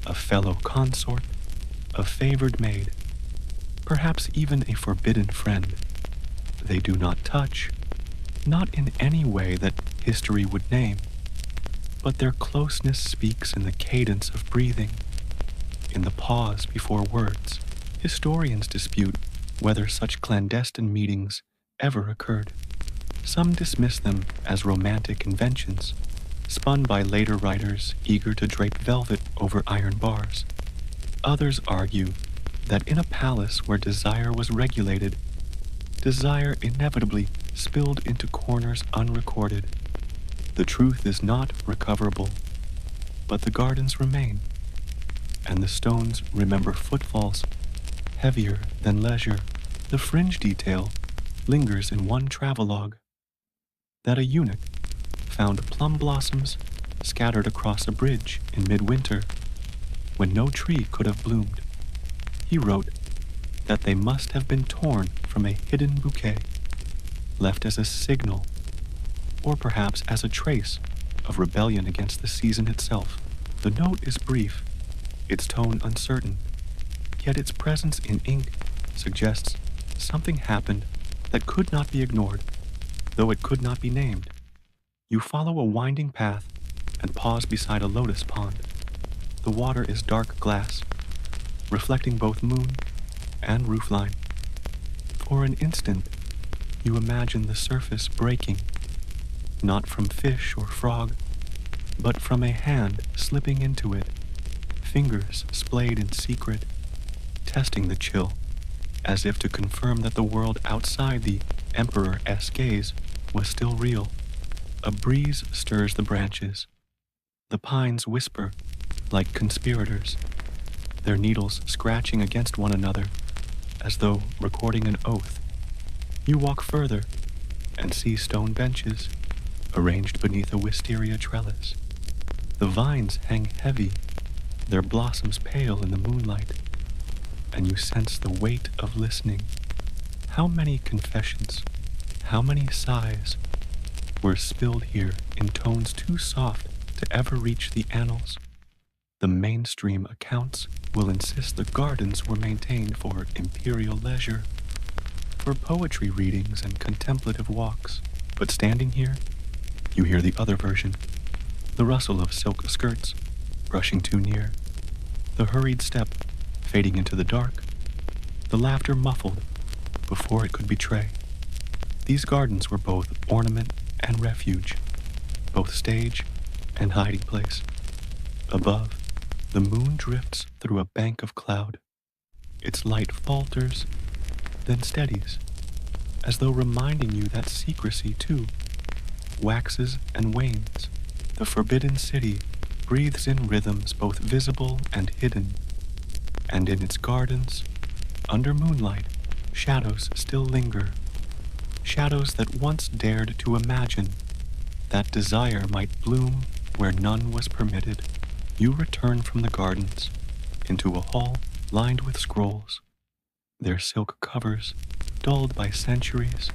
a fellow consort, a favored maid, perhaps even a forbidden friend. They do not touch, not in any way that history would name, but their closeness speaks in the cadence of breathing, in the pause before words. Historians dispute whether such clandestine meetings ever occurred. Some dismiss them as romantic inventions, spun by later writers eager to drape velvet over iron bars. Others argue that in a palace where desire was regulated, desire inevitably spilled into corners unrecorded. The truth is not recoverable, but the gardens remain, and the stones remember footfalls heavier than leisure. The fringe detail lingers in one travelogue, that a eunuch found plum blossoms scattered across a bridge in midwinter when no tree could have bloomed. He wrote that they must have been torn from a hidden bouquet, left as a signal, or perhaps as a trace of rebellion against the season itself. The note is brief, its tone uncertain, yet its presence in ink suggests something happened that could not be ignored, though it could not be named. You follow a winding path and pause beside a lotus pond. The water is dark glass, reflecting both moon and roofline. For an instant, You imagine the surface breaking, not from fish or frog, but from a hand slipping into it, fingers splayed in secret, testing the chill, as if to confirm that the world outside the Emperor-esque gaze was still real. A breeze stirs the branches. The pines whisper like conspirators, their needles scratching against one another, as though recording an oath. You walk further and see stone benches arranged beneath a wisteria trellis. The vines hang heavy, their blossoms pale in the moonlight, and you sense the weight of listening. How many confessions, how many sighs were spilled here in tones too soft to ever reach the annals? The mainstream accounts will insist the gardens were maintained for imperial leisure, for poetry readings and contemplative walks. But standing here, you hear the other version, the rustle of silk skirts brushing too near, the hurried step fading into the dark, the laughter muffled before it could betray. These gardens were both ornament and refuge, both stage and hiding place. Above, the moon drifts through a bank of cloud. Its light falters, then steadies, as though reminding you that secrecy, too, waxes and wanes. The forbidden city breathes in rhythms both visible and hidden, and in its gardens, under moonlight, shadows still linger, shadows that once dared to imagine that desire might bloom where none was permitted. You return from the gardens into a hall lined with scrolls, their silk covers dulled by centuries,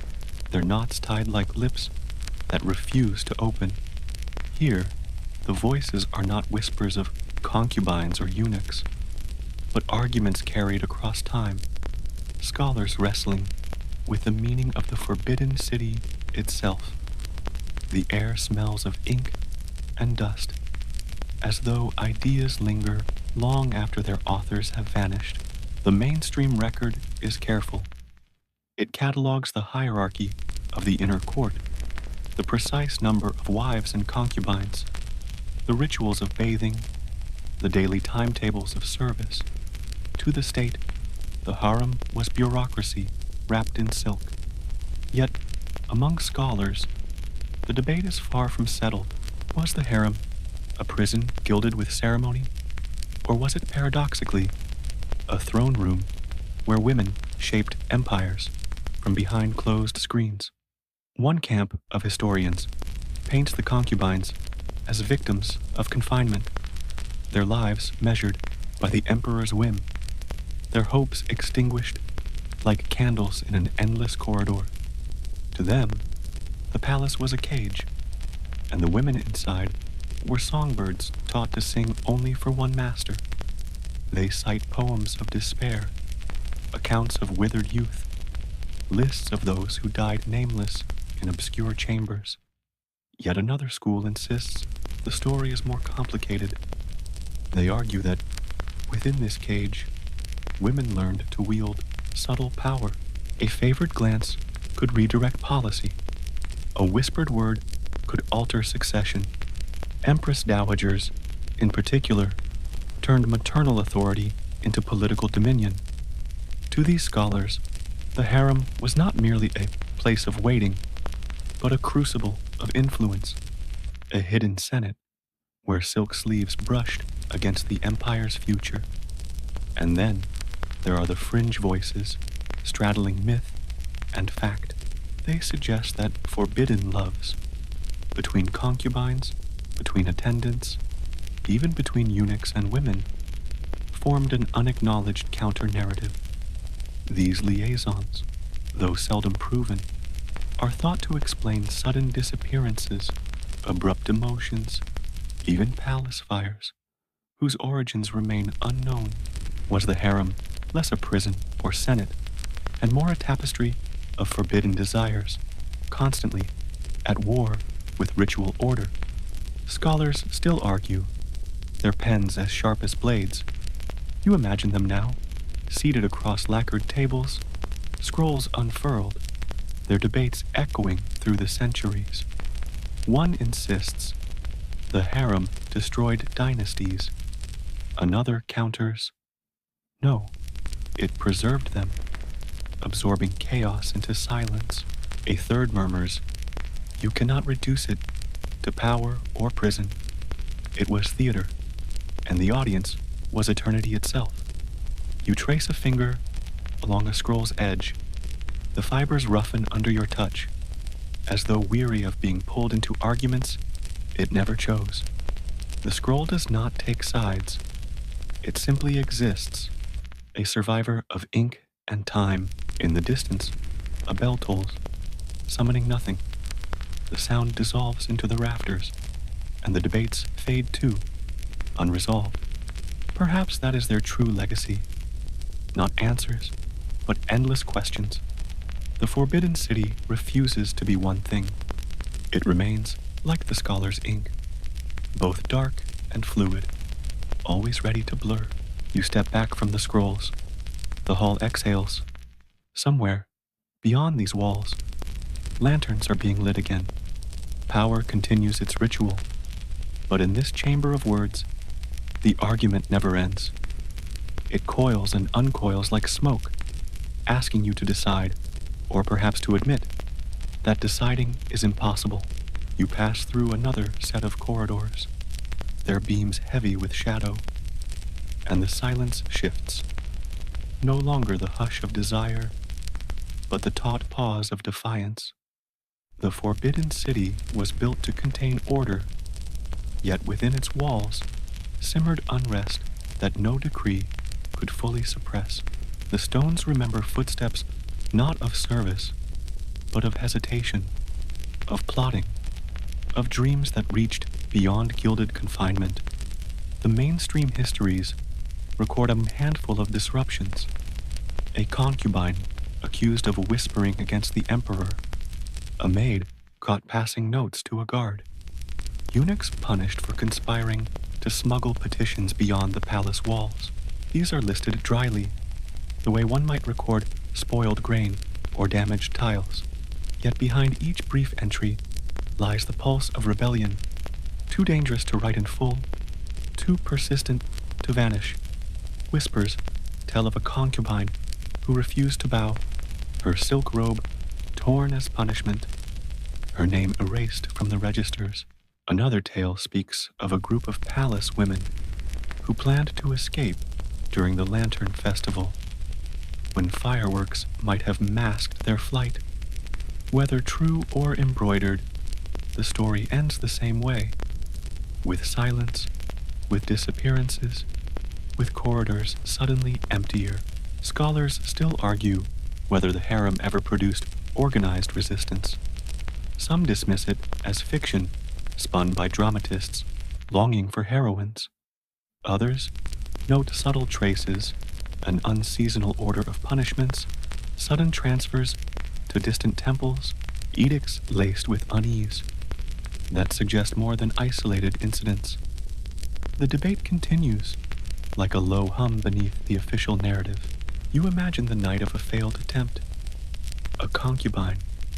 their knots tied like lips that refuse to open. Here, the voices are not whispers of concubines or eunuchs, but arguments carried across time, scholars wrestling with the meaning of the forbidden city itself. The air smells of ink and dust, as though ideas linger long after their authors have vanished. The mainstream record is careful. It catalogs the hierarchy of the inner court, the precise number of wives and concubines, the rituals of bathing, the daily timetables of service. To the state, the harem was bureaucracy wrapped in silk. Yet, among scholars, the debate is far from settled. Was the harem a prison gilded with ceremony? Or was it paradoxically a throne room where women shaped empires from behind closed screens? One camp of historians paints the concubines as victims of confinement, their lives measured by the emperor's whim, their hopes extinguished like candles in an endless corridor. To them, the palace was a cage, and the women inside were songbirds taught to sing only for one master. They cite poems of despair, accounts of withered youth, lists of those who died nameless in obscure chambers. Yet another school insists the story is more complicated. They argue that within this cage, women learned to wield subtle power. A favored glance could redirect policy. A whispered word could alter succession. Empress dowagers, in particular, turned maternal authority into political dominion. To these scholars, the harem was not merely a place of waiting, but a crucible of influence, a hidden senate where silk sleeves brushed against the empire's future. And then there are the fringe voices straddling myth and fact. They suggest that forbidden loves, between concubines, between attendants, even between eunuchs and women, formed an unacknowledged counter-narrative. These liaisons, though seldom proven, are thought to explain sudden disappearances, abrupt emotions, even palace fires, whose origins remain unknown. Was the harem less a prison or senate, and more a tapestry of forbidden desires, constantly at war with ritual order? Scholars still argue, their pens as sharp as blades. You imagine them now, seated across lacquered tables, scrolls unfurled, their debates echoing through the centuries. One insists the harem destroyed dynasties. Another counters, no, it preserved them, absorbing chaos into silence. A third murmurs, you cannot reduce it to power or prison. It was theater, and the audience was eternity itself. You trace a finger along a scroll's edge. The fibers roughen under your touch, as though weary of being pulled into arguments it never chose. The scroll does not take sides. It simply exists, a survivor of ink and time. In the distance, a bell tolls, summoning nothing. The sound dissolves into the rafters, and the debates fade too, unresolved. Perhaps that is their true legacy. Not answers, but endless questions. The Forbidden City refuses to be one thing. It remains like the scholar's ink, both dark and fluid, always ready to blur. You step back from the scrolls. The hall exhales. Somewhere, beyond these walls, lanterns are being lit again. Power continues its ritual. But in this chamber of words, the argument never ends. It coils and uncoils like smoke, asking you to decide, or perhaps to admit, that deciding is impossible. You pass through another set of corridors, their beams heavy with shadow, and the silence shifts. No longer the hush of desire, but the taut pause of defiance. The Forbidden City was built to contain order, yet within its walls simmered unrest that no decree could fully suppress. The stones remember footsteps not of service, but of hesitation, of plotting, of dreams that reached beyond gilded confinement. The mainstream histories record a handful of disruptions. A concubine accused of whispering against the emperor. A maid caught passing notes to a guard. Eunuchs punished for conspiring to smuggle petitions beyond the palace walls. These are listed dryly, the way one might record spoiled grain or damaged tiles. Yet behind each brief entry lies the pulse of rebellion, too dangerous to write in full, too persistent to vanish. Whispers tell of a concubine who refused to bow, her silk robe torn as punishment, her name erased from the registers. Another tale speaks of a group of palace women who planned to escape during the Lantern Festival, when fireworks might have masked their flight. Whether true or embroidered, the story ends the same way, with silence, with disappearances, with corridors suddenly emptier. Scholars still argue whether the harem ever produced organized resistance. Some dismiss it as fiction, spun by dramatists longing for heroines. Others note subtle traces, an unseasonal order of punishments, sudden transfers to distant temples, edicts laced with unease, that suggest more than isolated incidents. The debate continues, like a low hum beneath the official narrative. You imagine the night of a failed attempt. A concubine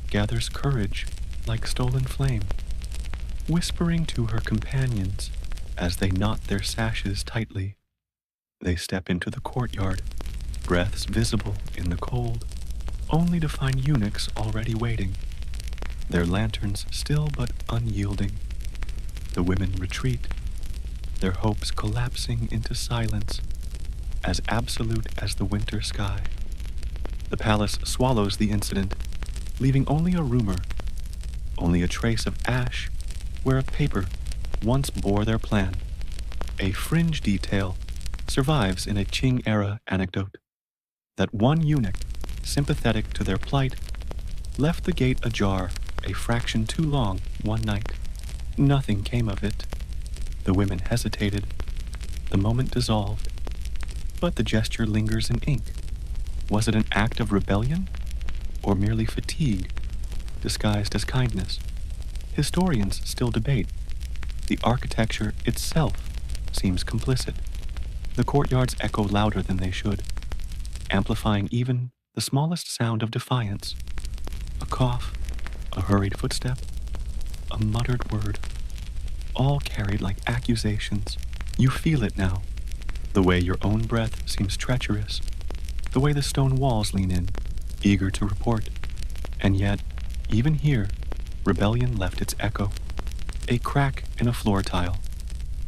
gathers courage like stolen flame, whispering to her companions as they knot their sashes tightly. They step into the courtyard, breaths visible in the cold, only to find eunuchs already waiting, their lanterns still but unyielding. The women retreat, their hopes collapsing into silence, as absolute as the winter sky. The palace swallows the incident, leaving only a rumor, only a trace of ash where a paper once bore their plan. A fringe detail survives in a Qing-era anecdote, that one eunuch, sympathetic to their plight, left the gate ajar a fraction too long one night. Nothing came of it. The women hesitated. The moment dissolved. But the gesture lingers in ink. Was it an act of rebellion, or merely fatigue, disguised as kindness? Historians still debate. The architecture itself seems complicit. The courtyards echo louder than they should, amplifying even the smallest sound of defiance. A cough, a hurried footstep, a muttered word, all carried like accusations. You feel it now, the way your own breath seems treacherous, the way the stone walls lean in, eager to report. And yet, even here, rebellion left its echo. A crack in a floor tile,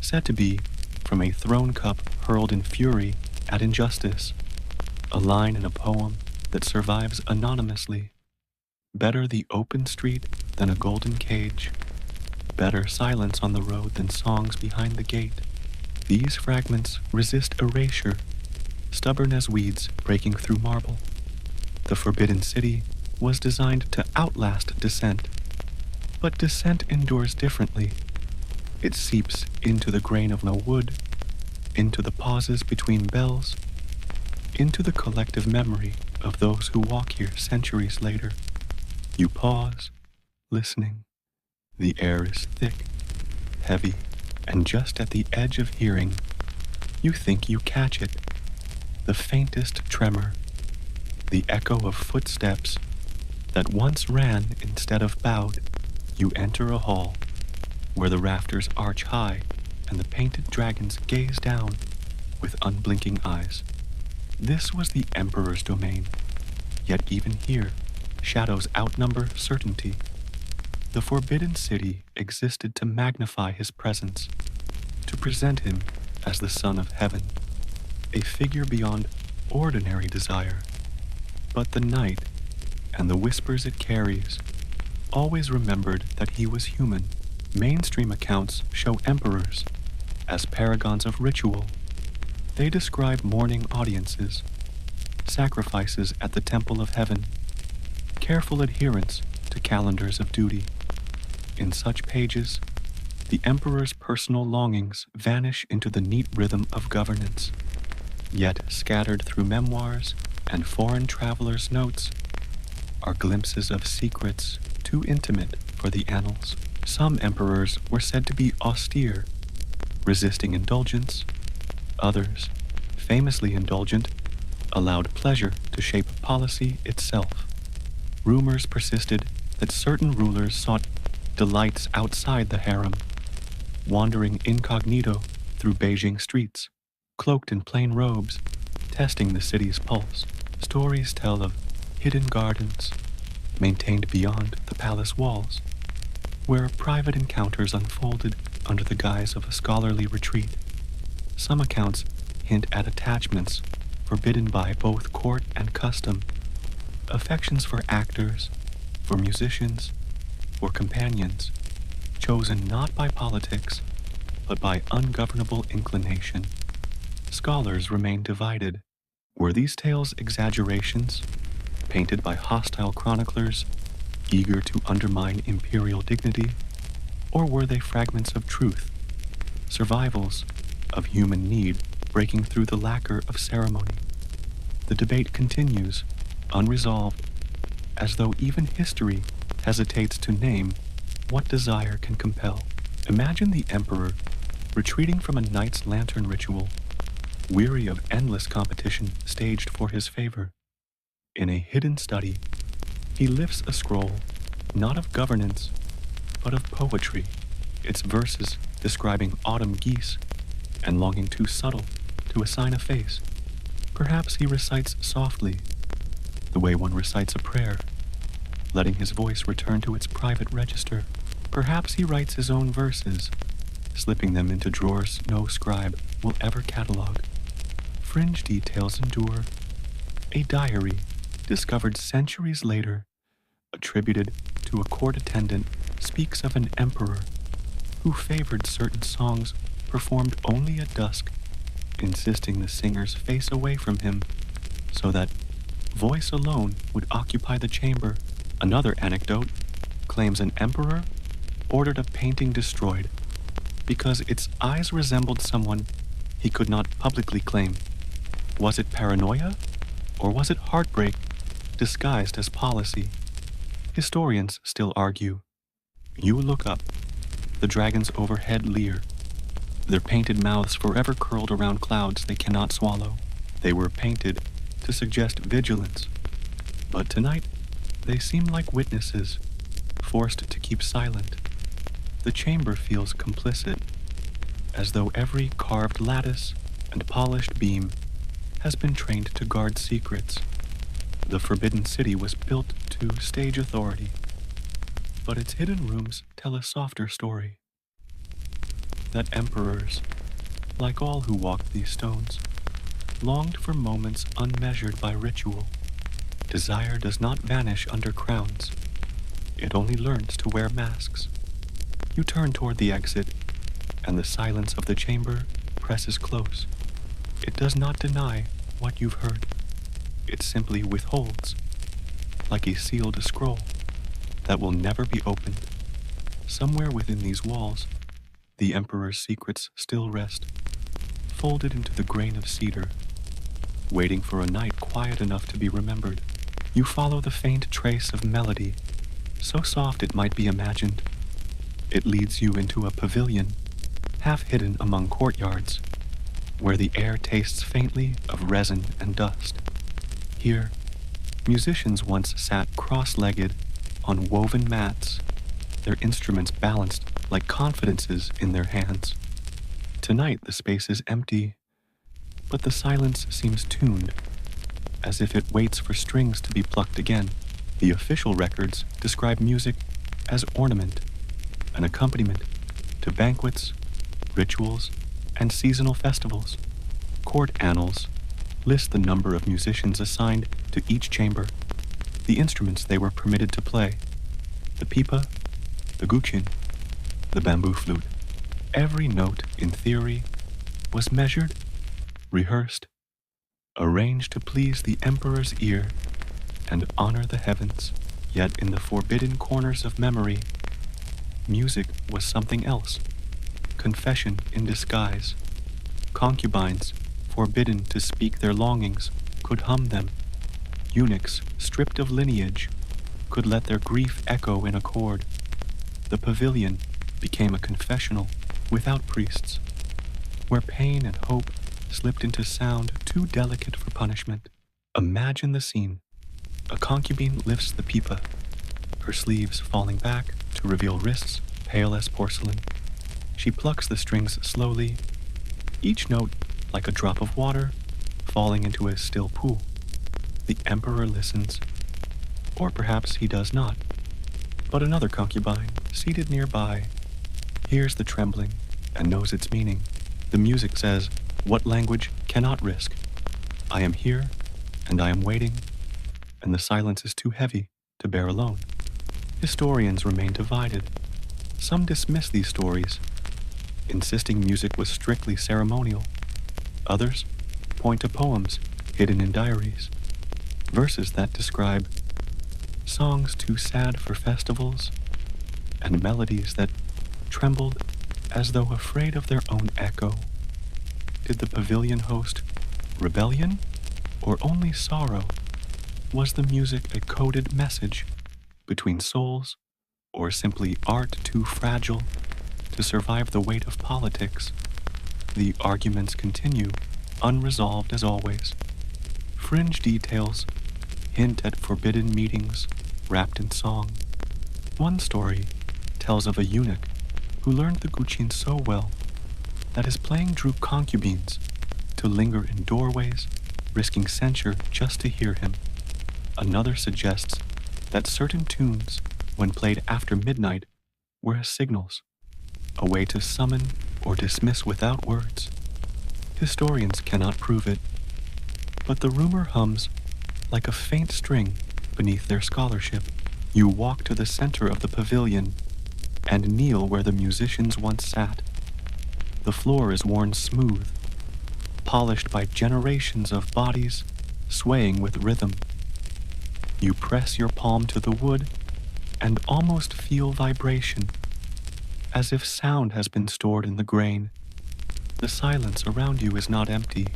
said to be from a thrown cup hurled in fury at injustice. A line in a poem that survives anonymously. Better the open street than a golden cage. Better silence on the road than songs behind the gate. These fragments resist erasure, stubborn as weeds breaking through marble. The Forbidden City was designed to outlast dissent. But dissent endures differently. It seeps into the grain of no wood, into the pauses between bells, into the collective memory of those who walk here centuries later. You pause, listening. The air is thick, heavy, and just at the edge of hearing, you think you catch it. The faintest tremor, the echo of footsteps that once ran instead of bowed. You enter a hall where the rafters arch high and the painted dragons gaze down with unblinking eyes. This was the Emperor's domain, yet even here, shadows outnumber certainty. The Forbidden City existed to magnify his presence, to present him as the Son of Heaven, a figure beyond ordinary desire. But the night, and the whispers it carries, always remembered that he was human. Mainstream accounts show emperors as paragons of ritual. They describe mourning audiences, sacrifices at the temple of heaven, careful adherence to calendars of duty. In such pages, the emperor's personal longings vanish into the neat rhythm of governance. Yet scattered through memoirs and foreign travelers' notes are glimpses of secrets too intimate for the annals. Some emperors were said to be austere, resisting indulgence. Others, famously indulgent, allowed pleasure to shape policy itself. Rumors persisted that certain rulers sought delights outside the harem, wandering incognito through Beijing streets, cloaked in plain robes, testing the city's pulse. Stories tell of hidden gardens, maintained beyond the palace walls, where private encounters unfolded under the guise of a scholarly retreat. Some accounts hint at attachments forbidden by both court and custom, affections for actors, for musicians, for companions, chosen not by politics, but by ungovernable inclination. Scholars remain divided. Were these tales exaggerations, painted by hostile chroniclers, eager to undermine imperial dignity, or were they fragments of truth, survivals of human need breaking through the lacquer of ceremony? The debate continues, unresolved, as though even history hesitates to name what desire can compel. Imagine the emperor retreating from a knight's lantern ritual, weary of endless competition staged for his favor. In a hidden study, he lifts a scroll, not of governance, but of poetry, its verses describing autumn geese and longing too subtle to assign a face. Perhaps he recites softly, the way one recites a prayer, letting his voice return to its private register. Perhaps he writes his own verses, slipping them into drawers no scribe will ever catalog. Fringe details endure. A diary, discovered centuries later, attributed to a court attendant, speaks of an emperor who favored certain songs performed only at dusk, insisting the singers face away from him so that voice alone would occupy the chamber. Another anecdote claims an emperor ordered a painting destroyed because its eyes resembled someone he could not publicly claim. Was it paranoia, or was it heartbreak disguised as policy? Historians still argue. You look up. The dragons overhead leer, their painted mouths forever curled around clouds they cannot swallow. They were painted to suggest vigilance, but tonight They seem like witnesses, forced to keep silent. The chamber feels complicit, as though every carved lattice and polished beam has been trained to guard secrets. The Forbidden City was built to stage authority, but its hidden rooms tell a softer story. That emperors, like all who walked these stones, longed for moments unmeasured by ritual. Desire does not vanish under crowns. It only learns to wear masks. You turn toward the exit, and the silence of the chamber presses close. It does not deny what you've heard. It simply withholds, like a sealed scroll that will never be opened. Somewhere within these walls, the Emperor's secrets still rest, folded into the grain of cedar, waiting for a night quiet enough to be remembered. You follow the faint trace of melody, so soft it might be imagined. It leads you into a pavilion, half hidden among courtyards, where the air tastes faintly of resin and dust. Here, musicians once sat cross-legged on woven mats, their instruments balanced like confidences in their hands. Tonight the space is empty, but the silence seems tuned, as if it waits for strings to be plucked again. The official records describe music as ornament, an accompaniment to banquets, rituals, and seasonal festivals. Court annals list the number of musicians assigned to each chamber, the instruments they were permitted to play: the pipa, the guqin, the bamboo flute. Every note, in theory, was measured, rehearsed, arranged to please the emperor's ear and honor the heavens. Yet in the forbidden corners of memory, music was something else. Confession in disguise. Concubines, forbidden to speak their longings, could hum them. Eunuchs, stripped of lineage, could let their grief echo in a chord. The pavilion became a confessional without priests, where pain and hope slipped into sound too delicate for punishment. Imagine the scene. A concubine lifts the pipa, her sleeves falling back to reveal wrists pale as porcelain. She plucks the strings slowly, each note like a drop of water falling into a still pool. The emperor listens, or perhaps he does not. But another concubine, seated nearby, hears the trembling and knows its meaning. The music says, "What language cannot risk? I am here, and I am waiting," and the silence is too heavy to bear alone. Historians remain divided. Some dismiss these stories, insisting music was strictly ceremonial. Others point to poems hidden in diaries, verses that describe songs too sad for festivals, and melodies that trembled as though afraid of their own echo. Did the pavilion host rebellion or only sorrow? Was the music a coded message between souls, or simply art too fragile to survive the weight of politics? The arguments continue, unresolved as always. Fringe details hint at forbidden meetings wrapped in song. One story tells of a eunuch who learned the guqin so well that his playing drew concubines to linger in doorways, risking censure just to hear him. Another suggests that certain tunes, when played after midnight, were as signals, a way to summon or dismiss without words. Historians cannot prove it, but the rumor hums like a faint string beneath their scholarship. You walk to the center of the pavilion and kneel where the musicians once sat. The floor is worn smooth, polished by generations of bodies swaying with rhythm. You press your palm to the wood and almost feel vibration, as if sound has been stored in the grain. The silence around you is not empty.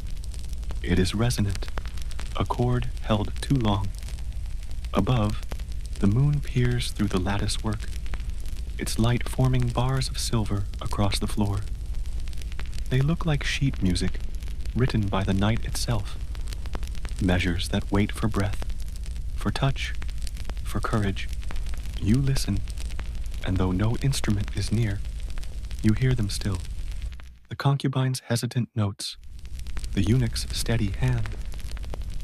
It is resonant, a chord held too long. Above, the moon peers through the lattice work, its light forming bars of silver across the floor. They look like sheet music, written by the night itself. Measures that wait for breath, for touch, for courage. You listen, and though no instrument is near, you hear them still. The concubine's hesitant notes, the eunuch's steady hand,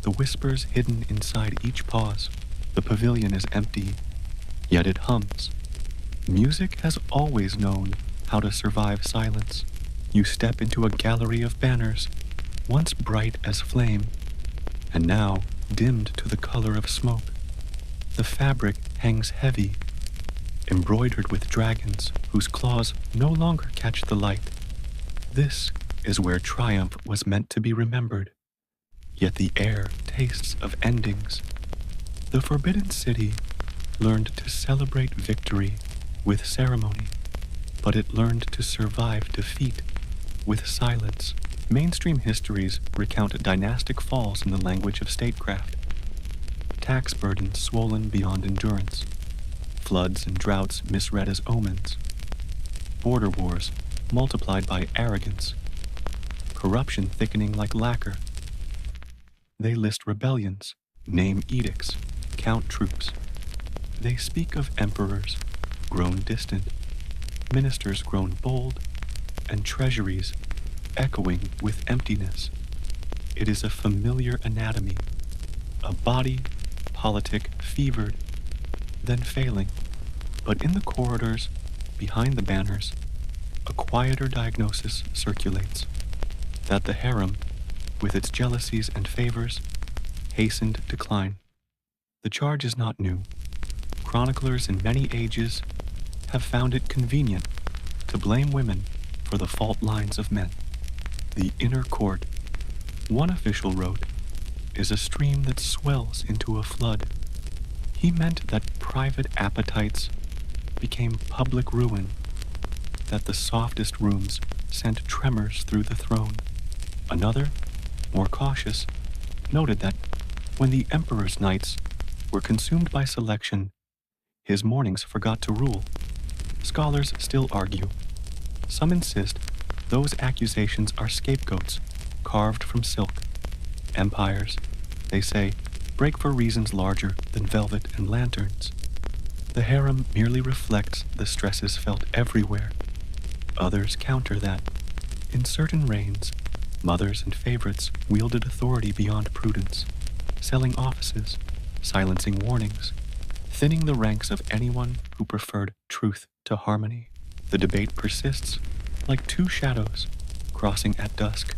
the whispers hidden inside each pause. The pavilion is empty, yet it hums. Music has always known how to survive silence. You step into a gallery of banners, once bright as flame, and now dimmed to the color of smoke. The fabric hangs heavy, embroidered with dragons whose claws no longer catch the light. This is where triumph was meant to be remembered, yet the air tastes of endings. The Forbidden City learned to celebrate victory with ceremony, but it learned to survive defeat with silence. Mainstream histories recount dynastic falls in the language of statecraft, tax burdens swollen beyond endurance, floods and droughts misread as omens, border wars multiplied by arrogance, corruption thickening like lacquer. They list rebellions, name edicts, count troops. They speak of emperors grown distant, ministers grown bold, and treasuries echoing with emptiness. It is a familiar anatomy, a body politic fevered, then failing. But in the corridors, behind the banners, a quieter diagnosis circulates, that the harem, with its jealousies and favors, hastened decline. The charge is not new. Chroniclers in many ages have found it convenient to blame women for the fault lines of men. The inner court, one official wrote, is a stream that swells into a flood. He meant that private appetites became public ruin, that the softest rooms sent tremors through the throne. Another, more cautious, noted that when the emperor's nights were consumed by selection, his mornings forgot to rule. Scholars still argue. Some insist those accusations are scapegoats carved from silk. Empires, they say, break for reasons larger than velvet and lanterns. The harem merely reflects the stresses felt everywhere. Others counter that. In certain reigns, mothers and favorites wielded authority beyond prudence, selling offices, silencing warnings, thinning the ranks of anyone who preferred truth to harmony. The debate persists, like two shadows crossing at dusk,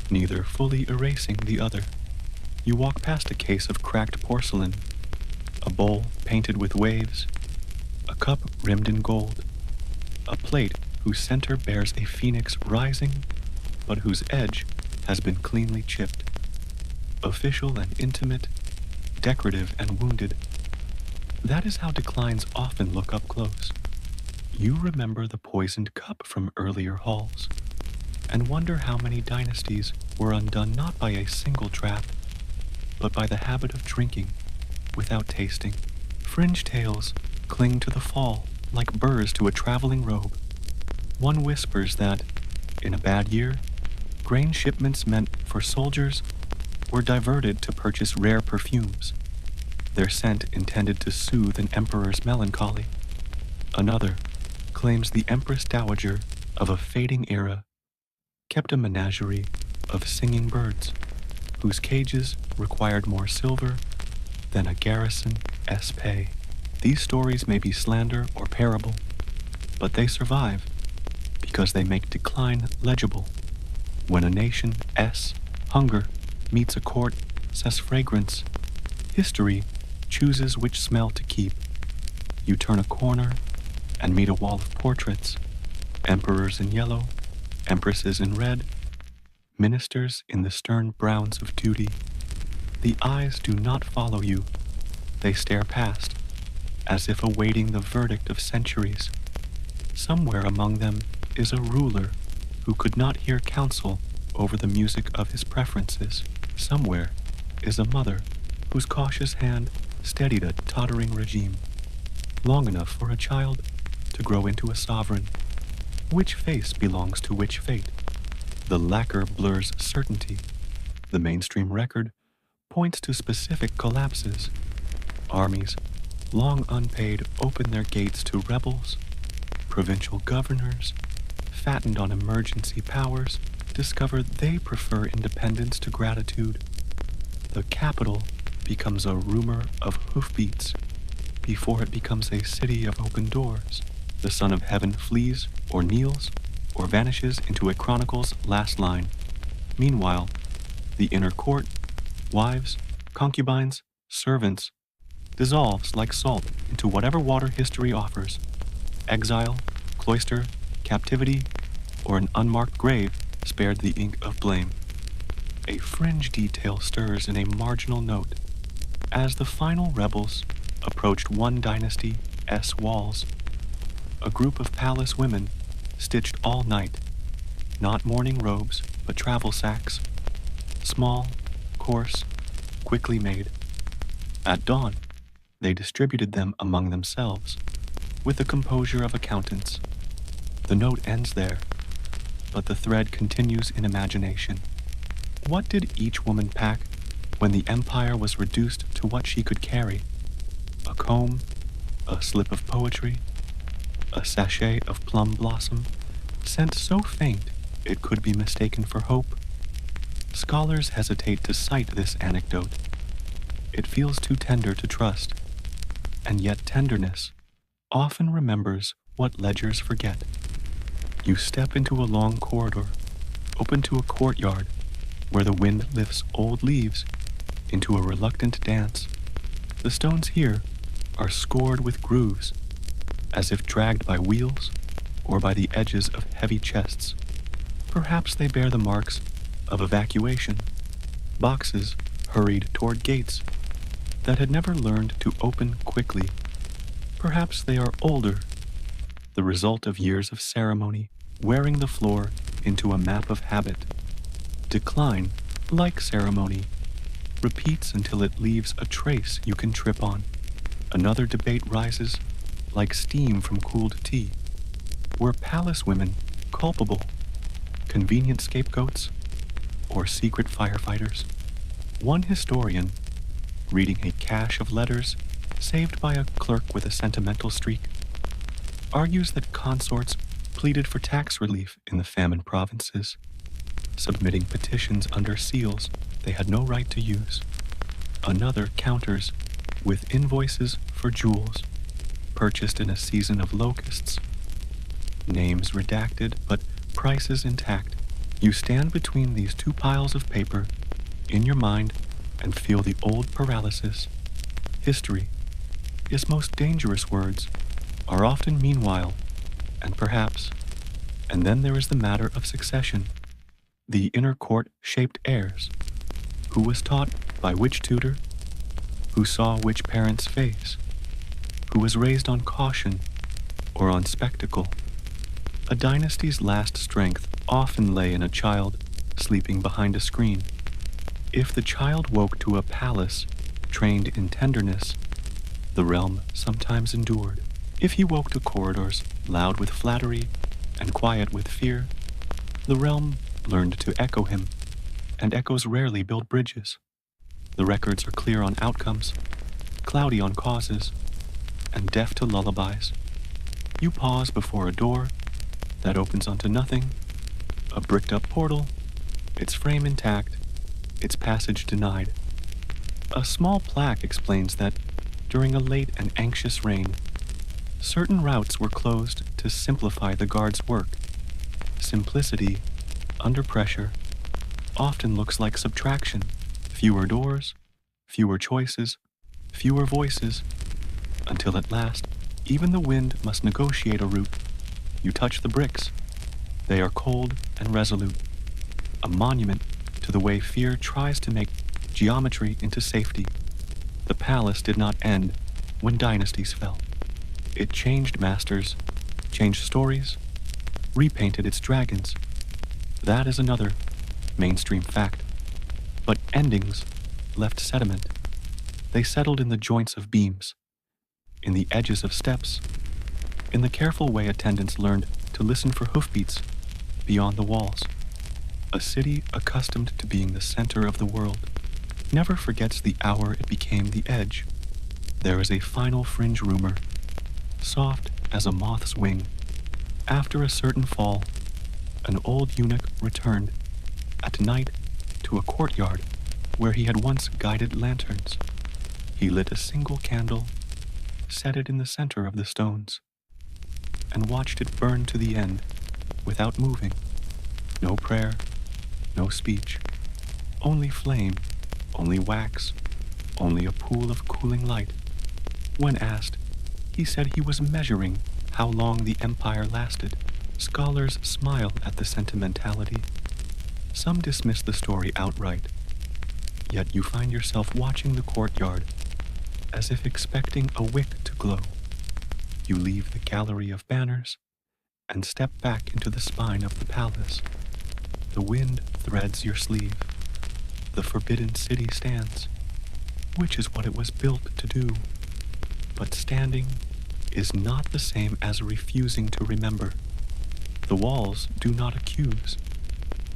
neither fully erasing the other. You walk past a case of cracked porcelain, a bowl painted with waves, a cup rimmed in gold, a plate whose center bears a phoenix rising, but whose edge has been cleanly chipped. Official and intimate, decorative and wounded. That is how declines often look up close. You remember the poisoned cup from earlier halls, and wonder how many dynasties were undone not by a single draught, but by the habit of drinking without tasting. Fringe tales cling to the fall like burrs to a traveling robe. One whispers that, in a bad year, grain shipments meant for soldiers were diverted to purchase rare perfumes, their scent intended to soothe an emperor's melancholy. Another claims the Empress Dowager of a fading era kept a menagerie of singing birds, whose cages required more silver than a garrison's pay. These stories may be slander or parable, but they survive because they make decline legible. When a nation's hunger meets a court's fragrance, history chooses which smell to keep. You turn a corner and meet a wall of portraits, emperors in yellow, empresses in red, ministers in the stern browns of duty. The eyes do not follow you. They stare past, as if awaiting the verdict of centuries. Somewhere among them is a ruler who could not hear counsel over the music of his preferences. Somewhere is a mother whose cautious hand steadied a tottering regime, long enough for a child to grow into a sovereign. Which face belongs to which fate? The lacquer blurs certainty. The mainstream record points to specific collapses. Armies long unpaid, open their gates to rebels. Provincial governors, fattened on emergency powers, discover they prefer independence to gratitude. The capital becomes a rumor of hoofbeats before it becomes a city of open doors. The Son of Heaven flees or kneels or vanishes into a chronicle's last line. Meanwhile, the inner court, wives, concubines, servants, dissolves like salt into whatever water history offers. Exile, cloister, captivity, or an unmarked grave spared the ink of blame. A fringe detail stirs in a marginal note. As the final rebels approached one dynasty's walls, a group of palace women, stitched all night, not mourning robes, but travel sacks, small, coarse, quickly made. At dawn, they distributed them among themselves, with the composure of accountants. The note ends there, but the thread continues in imagination. What did each woman pack when the empire was reduced to what she could carry? A comb, a slip of poetry, a sachet of plum blossom, scent so faint it could be mistaken for hope. Scholars hesitate to cite this anecdote. It feels too tender to trust, and yet tenderness often remembers what ledgers forget. You step into a long corridor, open to a courtyard, where the wind lifts old leaves into a reluctant dance. The stones here are scored with grooves, as if dragged by wheels or by the edges of heavy chests. Perhaps they bear the marks of evacuation, boxes hurried toward gates that had never learned to open quickly. Perhaps they are older, the result of years of ceremony, wearing the floor into a map of habit. Decline, like ceremony, repeats until it leaves a trace you can trip on. Another debate rises, like steam from cooled tea. Were palace women culpable, convenient scapegoats, or secret firefighters? One historian, reading a cache of letters saved by a clerk with a sentimental streak, argues that consorts pleaded for tax relief in the famine provinces, submitting petitions under seals they had no right to use. Another counters with invoices for jewels purchased in a season of locusts. Names redacted, but prices intact. You stand between these two piles of paper in your mind and feel the old paralysis. History, its most dangerous words, are often meanwhile, and perhaps, and then there is the matter of succession. The inner court shaped heirs. Who was taught by which tutor? Who saw which parent's face? Who was raised on caution or on spectacle? A dynasty's last strength often lay in a child sleeping behind a screen. If the child woke to a palace trained in tenderness, the realm sometimes endured. If he woke to corridors loud with flattery and quiet with fear, the realm learned to echo him, and echoes rarely build bridges. The records are clear on outcomes, cloudy on causes, and deaf to lullabies. You pause before a door that opens onto nothing, a bricked-up portal, its frame intact, its passage denied. A small plaque explains that during a late and anxious rain, certain routes were closed to simplify the guard's work. Simplicity, under pressure, often looks like subtraction. Fewer doors, fewer choices, fewer voices, until at last, even the wind must negotiate a route. You touch the bricks. They are cold and resolute, a monument to the way fear tries to make geometry into safety. The palace did not end when dynasties fell. It changed masters, changed stories, repainted its dragons. That is another mainstream fact. But endings left sediment. They settled in the joints of beams, in the edges of steps, in the careful way attendants learned to listen for hoofbeats beyond the walls. A city accustomed to being the center of the world never forgets the hour it became the edge. there is a final fringe rumor, soft as a moth's wing. After a certain fall, an old eunuch returned at night to a courtyard where he had once guided lanterns. He lit a single candle, set it in the center of the stones, and watched it burn to the end without moving. No prayer, no speech, only flame, only wax, only a pool of cooling light. When asked, he said he was measuring how long the empire lasted. Scholars smile at the sentimentality. Some dismiss the story outright. Yet you find yourself watching the courtyard as if expecting a wick to glow. You leave the gallery of banners and step back into the spine of the palace. The wind threads your sleeve. The forbidden city stands, which is what it was built to do. But standing is not the same as refusing to remember. The walls do not accuse.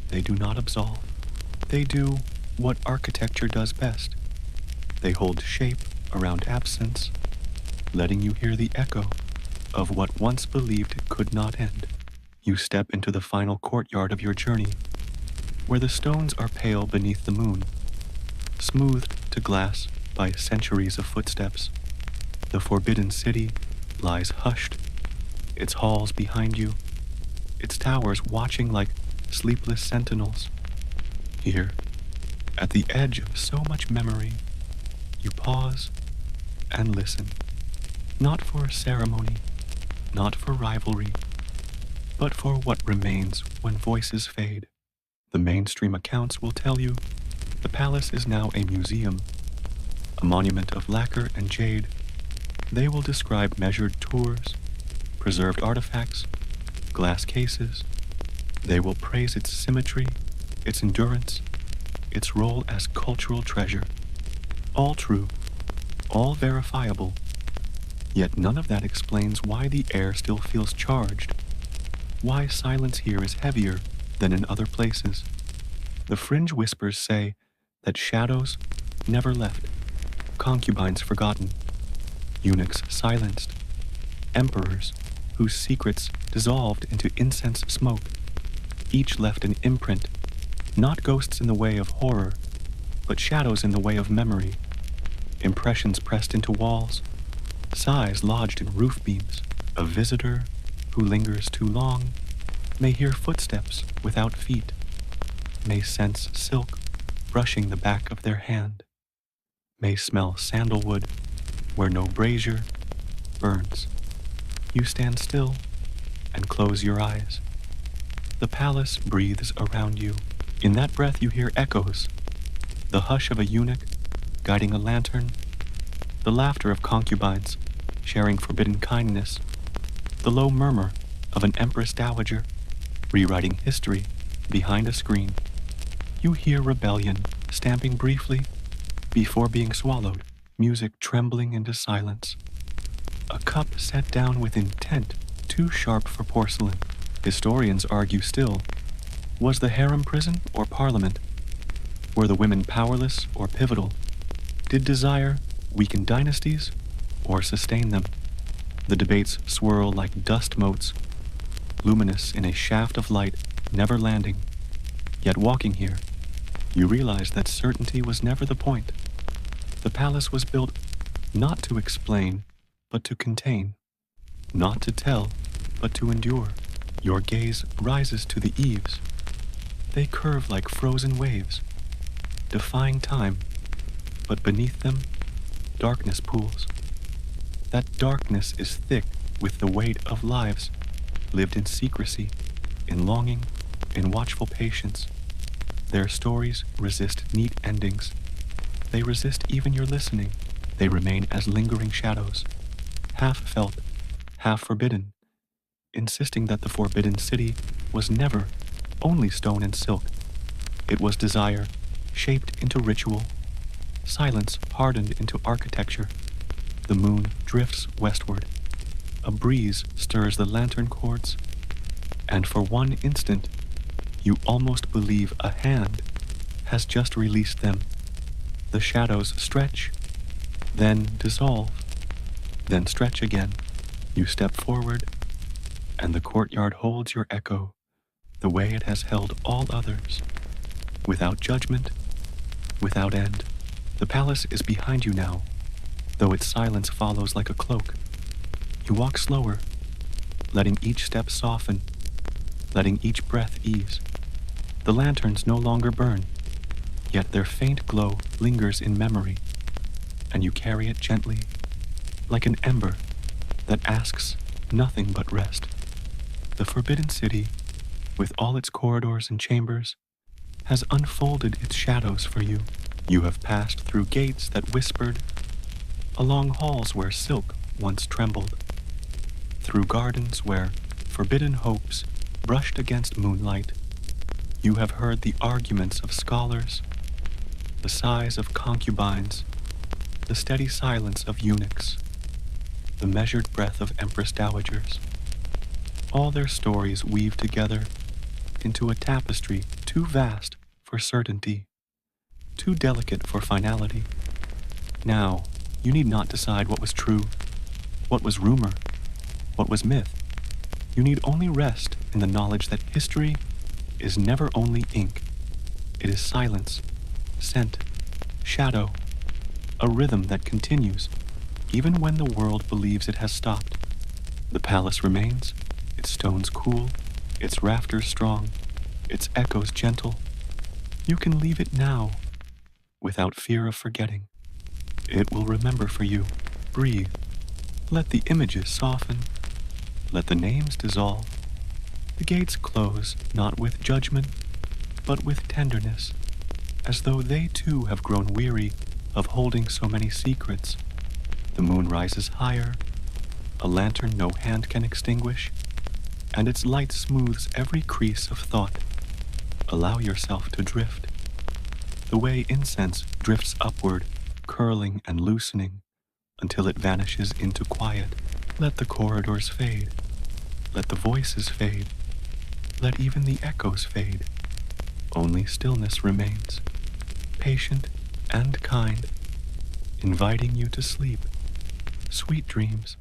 They do not absolve. They do what architecture does best. They hold shape around absence, letting you hear the echo of what once believed could not end. You step into the final courtyard of your journey, where the stones are pale beneath the moon, smoothed to glass by centuries of footsteps. The forbidden city lies hushed, its halls behind you, its towers watching like sleepless sentinels. Here, at the edge of so much memory, you pause and listen, not for a ceremony, not for rivalry, but for what remains when voices fade. The mainstream accounts will tell you the palace is now a museum, a monument of lacquer and jade. They will describe measured tours, preserved artifacts, glass cases. They will praise its symmetry, its endurance, its role as cultural treasure. All true, all verifiable, yet none of that explains why the air still feels charged, why silence here is heavier than in other places. The fringe whispers say that shadows never left, concubines forgotten, eunuchs silenced, emperors whose secrets dissolved into incense smoke. Each left an imprint, not ghosts in the way of horror, but shadows in the way of memory, impressions pressed into walls, sighs lodged in roof beams. A visitor who lingers too long may hear footsteps without feet, may sense silk brushing the back of their hand, may smell sandalwood where no brazier burns. You stand still and close your eyes. The palace breathes around you. In that breath you hear echoes, the hush of a eunuch guiding a lantern, the laughter of concubines sharing forbidden kindness, the low murmur of an empress dowager rewriting history behind a screen. You hear rebellion stamping briefly before being swallowed, music trembling into silence. A cup set down with intent too sharp for porcelain. Historians argue still, was the harem prison or parliament? Were the women powerless or pivotal? Did desire weaken dynasties or sustain them? The debates swirl like dust motes, luminous in a shaft of light, never landing. Yet walking here, you realize that certainty was never the point. The palace was built not to explain, but to contain, not to tell, but to endure. Your gaze rises to the eaves. They curve like frozen waves, defying time, but beneath them, darkness pools. That darkness is thick with the weight of lives lived in secrecy, in longing, in watchful patience. Their stories resist neat endings. They resist even your listening. They remain as lingering shadows, half felt, half forbidden, insisting that the forbidden city was never only stone and silk. It was desire, shaped into ritual, silence hardened into architecture. The moon drifts westward. A breeze stirs the lantern cords, and for one instant, you almost believe a hand has just released them. The shadows stretch, then dissolve, Then stretch again. You step forward, and the courtyard holds your echo the way it has held all others, without judgment, without end. The palace is behind you now, though its silence follows like a cloak. You walk slower, letting each step soften, letting each breath ease. The lanterns no longer burn, yet their faint glow lingers in memory, and you carry it gently, like an ember that asks nothing but rest. The Forbidden City, with all its corridors and chambers, has unfolded its shadows for you. You have passed through gates that whispered, along halls where silk once trembled, through gardens where forbidden hopes brushed against moonlight. You have heard the arguments of scholars, the sighs of concubines, the steady silence of eunuchs, the measured breath of empress dowagers. All their stories weave together into a tapestry too vast for certainty, too delicate for finality. Now, you need not decide what was true, what was rumor, what was myth. You need only rest in the knowledge that history is never only ink. It is silence, scent, shadow, a rhythm that continues even when the world believes it has stopped. The palace remains, its stones cool, its rafters strong, its echoes gentle. You can leave it now, without fear of forgetting. It will remember for you. Breathe. Let the images soften. Let the names dissolve. The gates close not with judgment, but with tenderness, as though they too have grown weary of holding so many secrets. The moon rises higher, a lantern no hand can extinguish, and its light smooths every crease of thought. Allow yourself to drift, the way incense drifts upward, curling and loosening, until it vanishes into quiet. Let the corridors fade. Let the voices fade. Let even the echoes fade. Only stillness remains, patient and kind, inviting you to sleep. Sweet dreams.